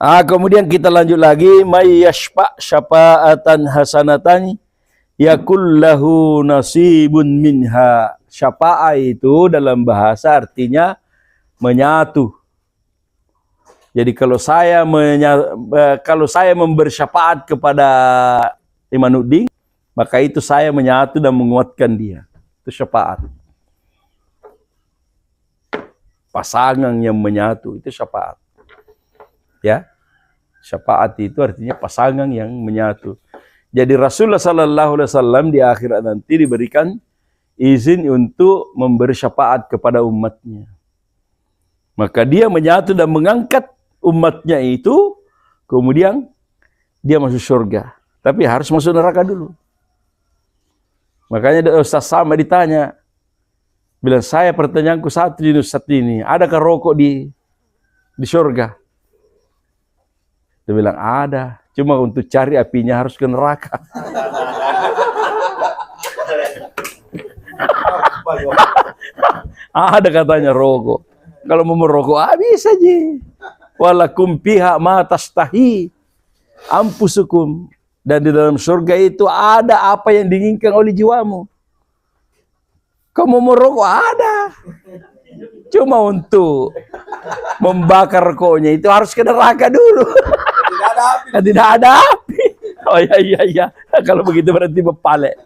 Kemudian kita lanjut lagi. May yashfa' syafa'atan hasanatan yakul lahu nasibun minha. Syafa'ah itu dalam bahasa artinya menyatu. Jadi kalau saya memberi syafaat kepada Imanuddin, maka itu saya menyatu dan menguatkan dia. Itu syafaat. Pasangan yang menyatu itu syafaat. Ya. Syafaat itu artinya pasangan yang menyatu. Jadi Rasulullah sallallahu alaihi wasallam di akhirat nanti diberikan izin untuk memberi syafaat kepada umatnya. Maka dia menyatu dan mengangkat umatnya itu, kemudian dia masuk surga. Tapi harus masuk neraka dulu. Makanya Ustaz Sama ditanya, bilang saya pertanyaanku satu di Ustaz ini, adakah rokok di surga? Dia bilang ada, cuma untuk cari apinya harus ke neraka. Ada katanya rokok. Kalau mau merokok, bisa aja. Walakum piha ma tastahi ampusukum. Dan di dalam surga itu ada apa yang diinginkan oleh jiwamu. Kamu mau merokok ada. Cuma untuk membakar rokoknya itu harus ke neraka dulu. Tidak ada api. Tidak ada api. Oh iya. Kalau begitu berarti bepale.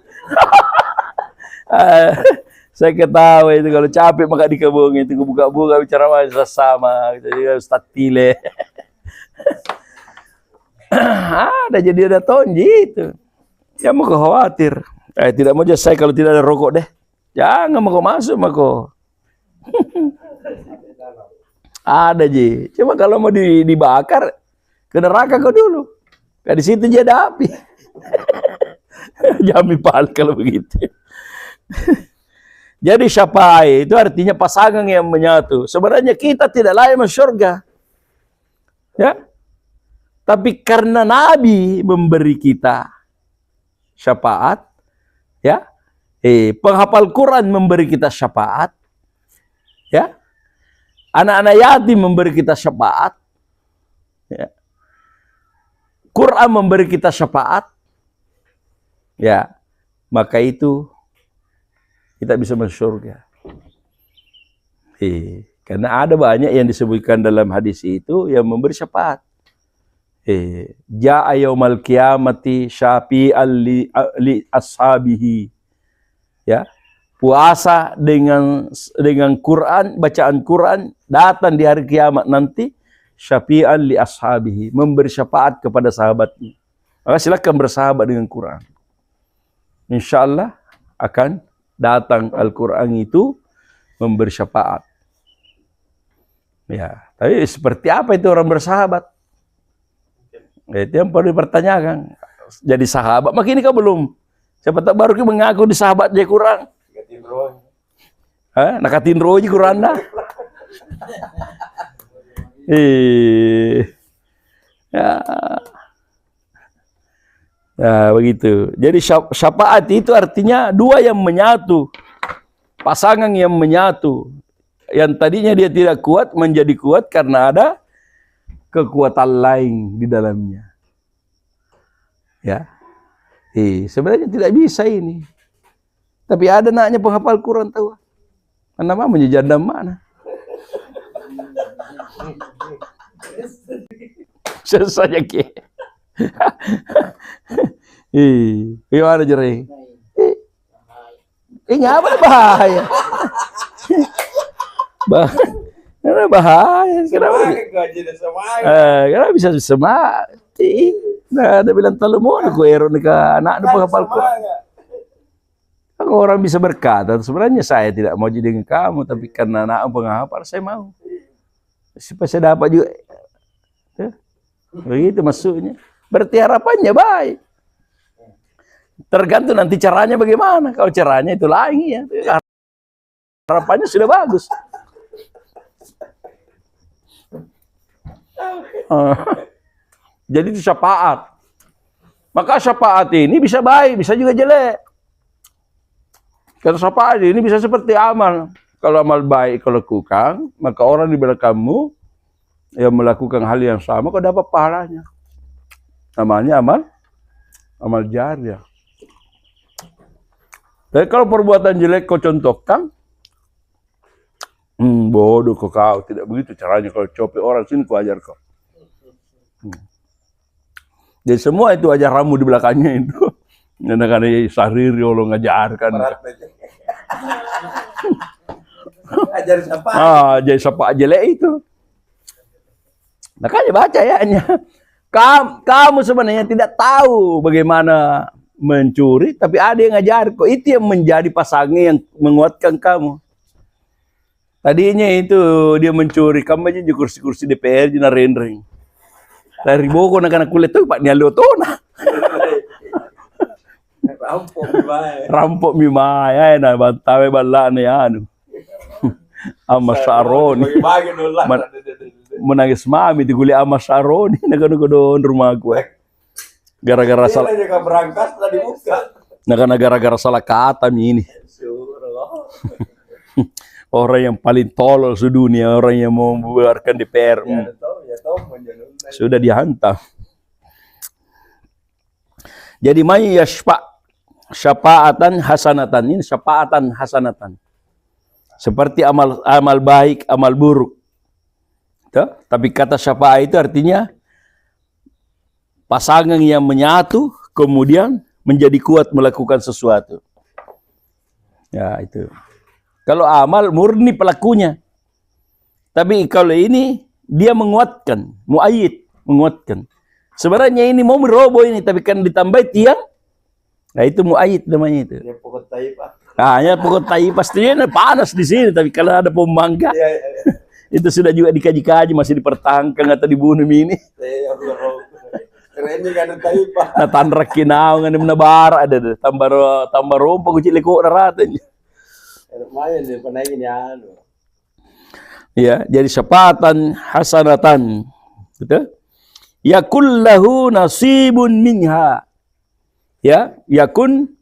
Saya ketawa itu kalau capek maka di kebun itu buka-buka bicara sama jadi Ustaz Tile. Ada jadi ada tonji itu. Ya mau khawatir. Tidak mau saya kalau tidak ada rokok deh. Jangan mau masuk mako. Ada ji. Cuma kalau mau dibakar ke neraka kau dulu. Di situ aja ada api. Jangan mipal kalau begitu. Jadi syafaat itu artinya pasangan yang menyatu. Sebenarnya kita tidak layak masuk surga. Ya. Tapi karena Nabi memberi kita syafaat, ya. Penghafal Quran memberi kita syafaat. Ya. Anak-anak yatim memberi kita syafaat. Ya. Quran memberi kita syafaat. Ya. Maka itu kita bisa masuk surga. Karena ada banyak yang disebutkan dalam hadis itu yang memberi syafaat. Ja'a yaumal qiyamati syafi'an li ashabihi. Ya. Puasa dengan Quran, bacaan Quran datang di hari kiamat nanti syafi'an li ashabihi, memberi syafaat kepada sahabatnya. Maka silakan bersahabat dengan Quran. Insyaallah akan datang Al-Quran itu memberi syafaat. Ya, tapi seperti apa itu orang bersahabat? Itu yang perlu dipertanyakan. Jadi sahabat, makanya kau belum. Siapa tak baru kita mengaku di sahabat dia kurang. Nakatin roh aja Quran dah. Ya begitu. Jadi syafaat itu artinya dua yang menyatu. pasangan yang menyatu. Yang tadinya dia tidak kuat menjadi kuat karena ada kekuatan lain di dalamnya. Ya. Sebenarnya tidak bisa ini. Tapi ada naknya penghafal Quran tahu. Mana namanya janda mana? Selesai ke. Gimana Jere? Ngapa bahaya? Bahaya. Kenapa? Kenapa bisa semangat? Nah, ada bilang telu mau aku ero ke anak ada penghafal Quran. Kan orang bisa berkata, sebenarnya saya tidak mau jadi dengan kamu, tapi karena anak penghafal saya mau. Supaya saya dapat juga. Ya. Begitu maksudnya. Berarti harapannya baik. Tergantung nanti caranya bagaimana. Kalau caranya itu lain ya. Harapannya sudah bagus. Jadi itu syafaat. Maka syafaat ini bisa baik, bisa juga jelek. Karena syafaat ini bisa seperti amal. Kalau amal baik kau lakukan, maka orang di belakangmu yang melakukan hal yang sama kau dapat pahalanya. Namanya amal jariah. Tapi kalau perbuatan jelek kau contohkan, bodoh kau tidak begitu caranya kalau copet orang sini kau ajar kau. Jadi semua itu ajaranmu di belakangnya itu. Kadang-kadang Sahriri Allah ngajarkan. Ajar siapa? Jadi siapa jelek itu. Makanya baca ya. Kamu sebenarnya tidak tahu bagaimana mencuri, tapi ada yang ngajar kok. Itu yang menjadi pasangan yang menguatkan kamu. Tadinya itu dia mencuri, kamu aja di kursi-kursi DPR jina rendering. Dari boko nak kulit tu pak nyalo tu na. Rampok mimaya na bantawe bala na anu. Ama Saroni. Menangis mami diguli ama Saroni nagano-gano rumah gue. Gara-gara salah. Berangkat tadi buka. Gara-gara salah kata ini. Orang yang paling tolol sedunia, orang yang mau membubarkan DPR. Sudah dihantam. Jadi may syafaatan hasanatan, ini syafaatan hasanatan. Seperti amal baik, amal buruk. Tuh? Tapi kata syafaat itu artinya pasangan yang menyatu kemudian menjadi kuat melakukan sesuatu. Ya itu. Kalau amal murni pelakunya. Tapi kalau ini dia menguatkan, muayyid, menguatkan. Sebenarnya ini mau meroboh ini, tapi kan ditambah tiang. Nah itu muayyid namanya itu. Ya pokok taifah. Nah, ya pokok taifah pastinya panas di sini, tapi kalau ada pembangga, itu sudah juga dikaji-kaji, masih dipertahankan atau dibunuh ini. Keren juga ada taifah. Nah tanrak kinau ngani menabar ada deh, tambah rumpah kucing lekuk naratanya. Lumayan deh penaikin ya. Ya, jadi syafaatan hasanatan. Betul? Yakun lahu nasibun minha. Ya, yakun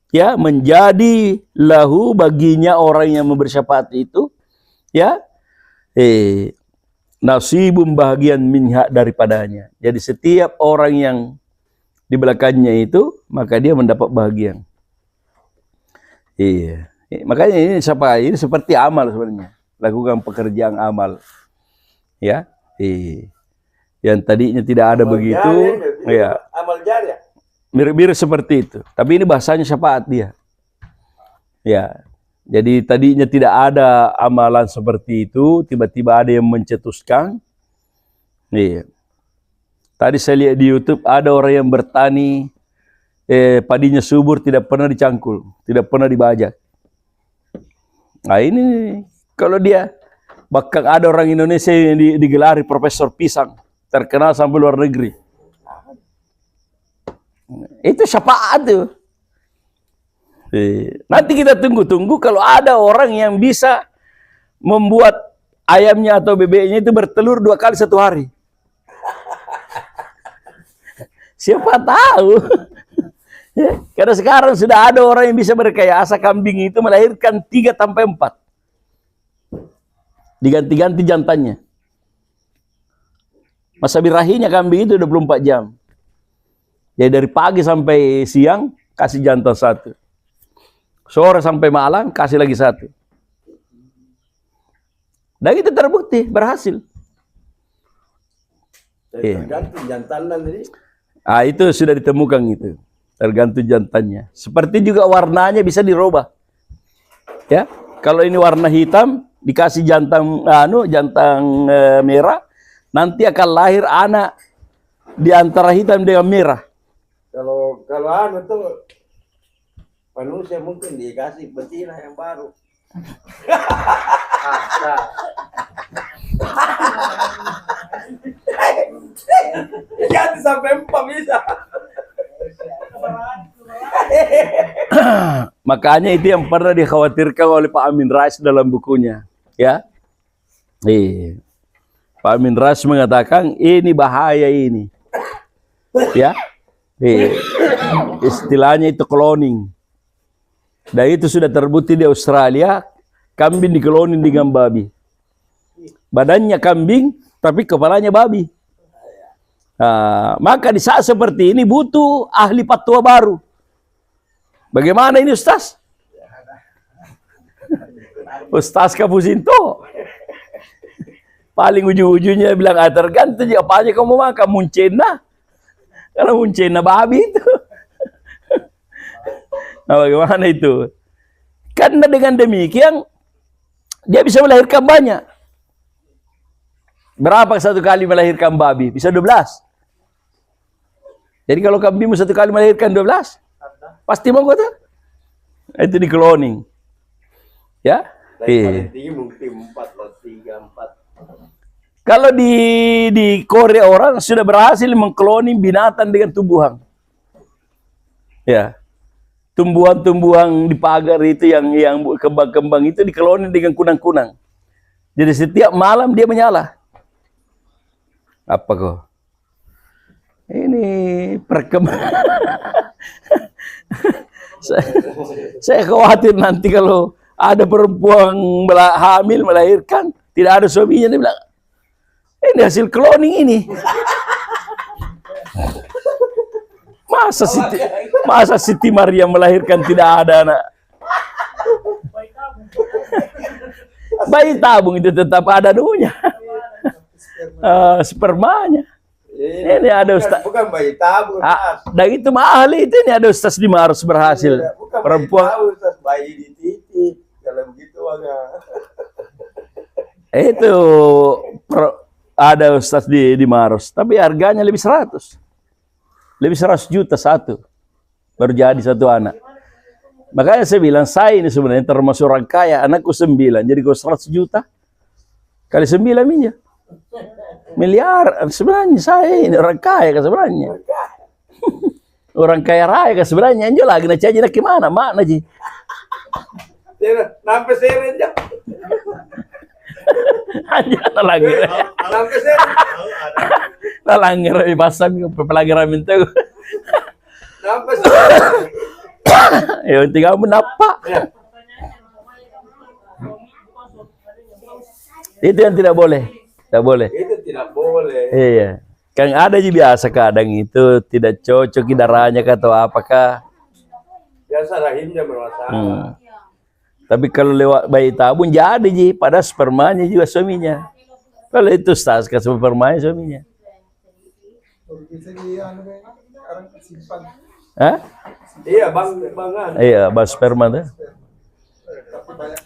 ya menjadi lahu baginya orang yang memberi syafaat itu ya nasibun bahagian minha daripadanya. Jadi setiap orang yang di belakangnya itu maka dia mendapat bahagian. Iya. Makanya ini syafaat ini seperti amal sebenarnya. Lakukan pekerjaan amal, ya, yang tadinya tidak ada amal begitu, ya, amal jariah, mirip-mirip seperti itu. Tapi ini bahasanya syafaat dia, ya. Jadi tadinya tidak ada amalan seperti itu, tiba-tiba ada yang mencetuskan. Iya. Tadi saya lihat di YouTube ada orang yang bertani, padinya subur tidak pernah dicangkul, tidak pernah dibajak. Nah ini. Kalau dia, bahkan ada orang Indonesia yang digelari Profesor Pisang, terkenal sampai luar negeri. Itu syafaat tuh. Nanti kita tunggu-tunggu kalau ada orang yang bisa membuat ayamnya atau bebeknya itu bertelur 2 kali 1 hari. Siapa tahu. Karena sekarang sudah ada orang yang bisa berrekayasa kambing itu melahirkan 3 sampai 4. Diganti-ganti jantannya. Masa birahinya kambing itu 24 jam. Jadi dari pagi sampai siang kasih jantan 1. Sore sampai malam kasih lagi 1. Dan itu terbukti berhasil. Tergantung jantan tadi. Ah, itu sudah ditemukan itu. Tergantung jantannya. Seperti juga warnanya bisa dirubah. Ya, kalau ini warna hitam dikasih jantan merah, nanti akan lahir anak di antara hitam dengan merah. Kalau tuh manusia mungkin dikasih betina yang baru. Ganti sampai 4 bisa. Makanya itu yang pernah dikhawatirkan oleh Pak Amin Rais dalam bukunya, ya. Pak Amin Rais mengatakan ini bahaya ini, ya. Istilahnya itu cloning. Dan itu sudah terbukti di Australia, kambing dikloning dengan babi. Badannya kambing, tapi kepalanya babi. Maka di saat seperti ini butuh ahli fatwa baru. Bagaimana ini Ustaz? Ustaz Kapusinto. Paling ujung-ujungnya bilang, tergantung apa aja kamu makan, muncena. Karena muncena babi itu. Nah, bagaimana itu? Karena dengan demikian, dia bisa melahirkan banyak. Berapa satu kali melahirkan babi? Bisa 12. Jadi kalau kambingmu satu kali melahirkan 12, pasti mau kata? Itu di cloning. Ya? Paling tinggi mungkin 4 loh, 3, 4. Kalau di Korea orang sudah berhasil mengkloning binatang dengan tumbuhan. Ya. Tumbuhan-tumbuhan di pagar itu yang kembang-kembang itu dikloning dengan kunang-kunang. Jadi setiap malam dia menyala. Apa kok? Ini perkembangan. Saya khawatir nanti kalau ada perempuan hamil melahirkan, tidak ada suaminya, dia bilang, ini hasil cloning ini. Masa Siti Maria melahirkan tidak ada anak? Bayi tabung itu tetap ada dulunya. Spermanya. Ini ada Ustaz. Bukan bayi tabung. Dan itu mahal itu, ini ada Ustaz di Maros berhasil. Bukan Perempuan. bayi tabung, Ustaz, bayi di titik. Kalau begitu agak. Itu ada Ustaz di Maros, tapi harganya lebih 100. Lebih 100 juta satu. Baru jadi satu anak. Makanya saya bilang, saya ini sebenarnya termasuk orang kaya, anakku 9. Jadi kalau 100 juta kali 9 miliar. Sebenarnya saya ini orang kaya kan sebenarnya. Orang kaya raya kan sebenarnya. Anjo lagi nak caji nak gimana? Mana ji? Nampak seren aja. Anjo lagi. Nampak seren. Nalangir ay pasang pepelagiran minta ko. Nampak seren. Yung tinggal mo napa. Itu yang tidak boleh. Tidak boleh. Itu tidak boleh. Iya. Kan ada juga biasa kadang itu tidak cocok darahnya atau apakah. Biasa rahimnya bermasalah. Tapi kalau lewat bayi tabung jadi ji, pada spermanya juga suaminya. Kalau itu stas ke spermanya suaminya. Bisa di sekarang simpan. Hah? Iya, bangan. Iya, bas sperma tuh. Tapi banyak.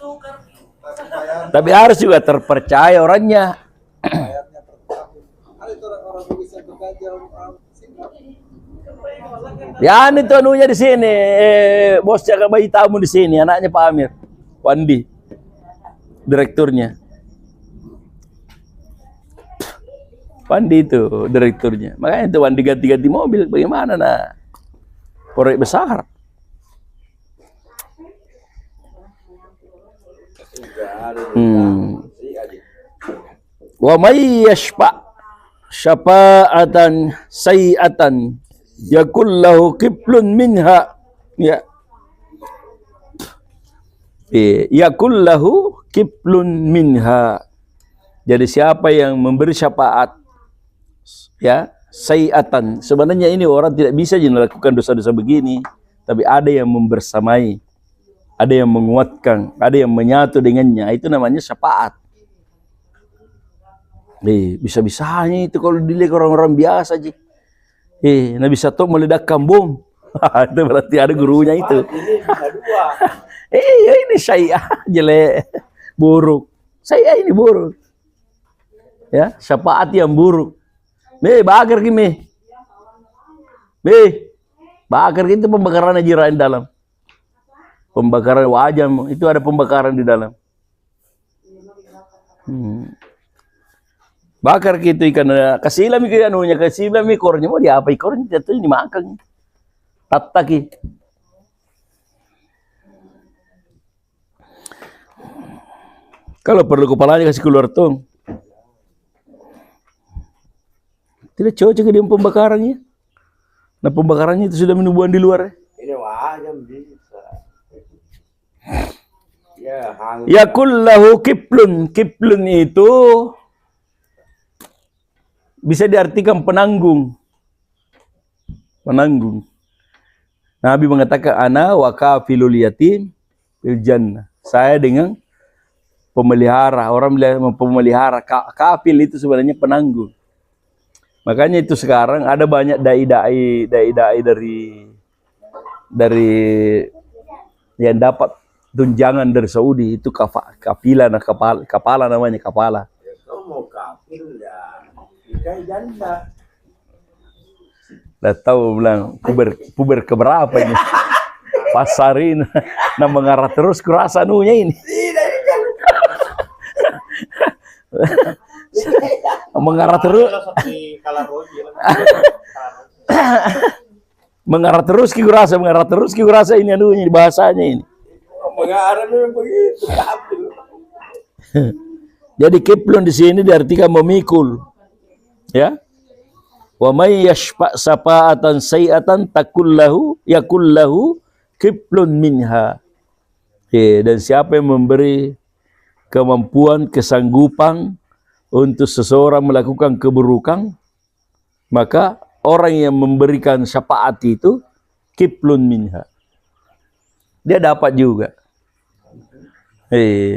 Tapi harus juga terpercaya orangnya. Bayarnya per tahun. Ada itu orang-orang yang bisa bekerja orang simpan. Ya, itu anunya di sini, bos jaga bayi tamu di sini, anaknya Pak Amir, Wandi, direkturnya. Wandi itu direkturnya. Makanya itu Wandi ganti-ganti mobil, bagaimana nah? Proyek besar. Wa may yashfa syafa'atan sayi'atan yakul lahu kiplun minha. Ya. Yakul lahu kiplun minha. Jadi siapa yang memberi syafaat, ya, sayiatan. Sebenarnya ini orang tidak bisa melakukan dosa-dosa begini, tapi ada yang membersamai, ada yang menguatkan, ada yang menyatu dengannya. Itu namanya syafaat. Bisa-bisanya itu kalau dilihat orang-orang biasa aja. Nabi satu meledakkan bom. Itu berarti ada gurunya itu. Ini bisa dua. Ini saya jelek, buruk. Saya ini buruk. Ya, syafaat yang buruk. Bakar gini. Bakar itu pembakaran ajirain dalam. Pembakaran wajah itu ada pembakaran di dalam. Bakar gitu ikan, kasih lami ke anunya, kasih lami ikornya, mau diapa ikornya jatuh ini makan. Tataki. Kalau perlu kepalanya kasih keluar tong. Tidak cocok dia pembakarannya. Nah pembakarannya itu sudah menubuhan di luar. Ini wajah bisa. Ya, yakul lahu kiplun. Kiplun itu bisa diartikan penanggung. Penanggung. Nabi mengatakan ana wa kafilul yatim fil jannah. Saya dengan pemelihara, orang pemelihara. Kafil itu sebenarnya penanggung. Makanya itu sekarang ada banyak dai-dai dari yang dapat tunjangan dari Saudi itu kafila, kepala namanya kepala. ya kau mau kafir ya, ikai janda. Dah tahu bilang puber keberapa ini pasarin nah mengarah terus kurasa nunya ini. Mengarah terus. Mengarah terus ki kurasa ini anunya bahasanya ini. Mengarah memang begitu kafir. Jadi kiplun di sini diartikan memikul. Ya. Wa may yashfa' safa'atan sayi'atan yakul lahu kiplun minha. Dan siapa yang memberi kemampuan, kesanggupan untuk seseorang melakukan keburukan, maka orang yang memberikan syafaat itu kiplun minha. Dia dapat juga.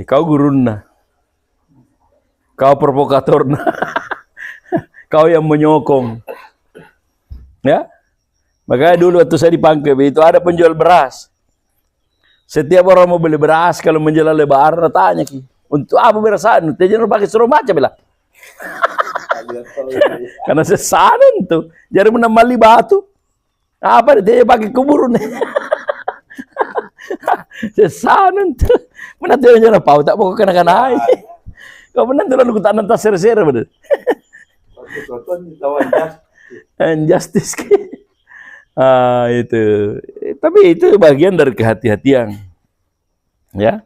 Kau guruna. Kau provokatorna. Kau yang menyokong. Ya. Makanya dulu waktu saya di Pangkep itu ada penjual beras. Setiap orang mau beli beras kalau menjelang lebaran tanya ki, untuk apa berasan? Jangan pakai suruh baca bilang. Karena sesanan tuh, jadi menambali batu. Apa dia pakai kubur nih? Sesanan tuh, mana tuh jangan pau tak pokok kena air. Kau benar tuh lalu tak nanti ser-ser bener. Injustice. Itu. Tapi itu bagian dari kehati-hatian. Ya.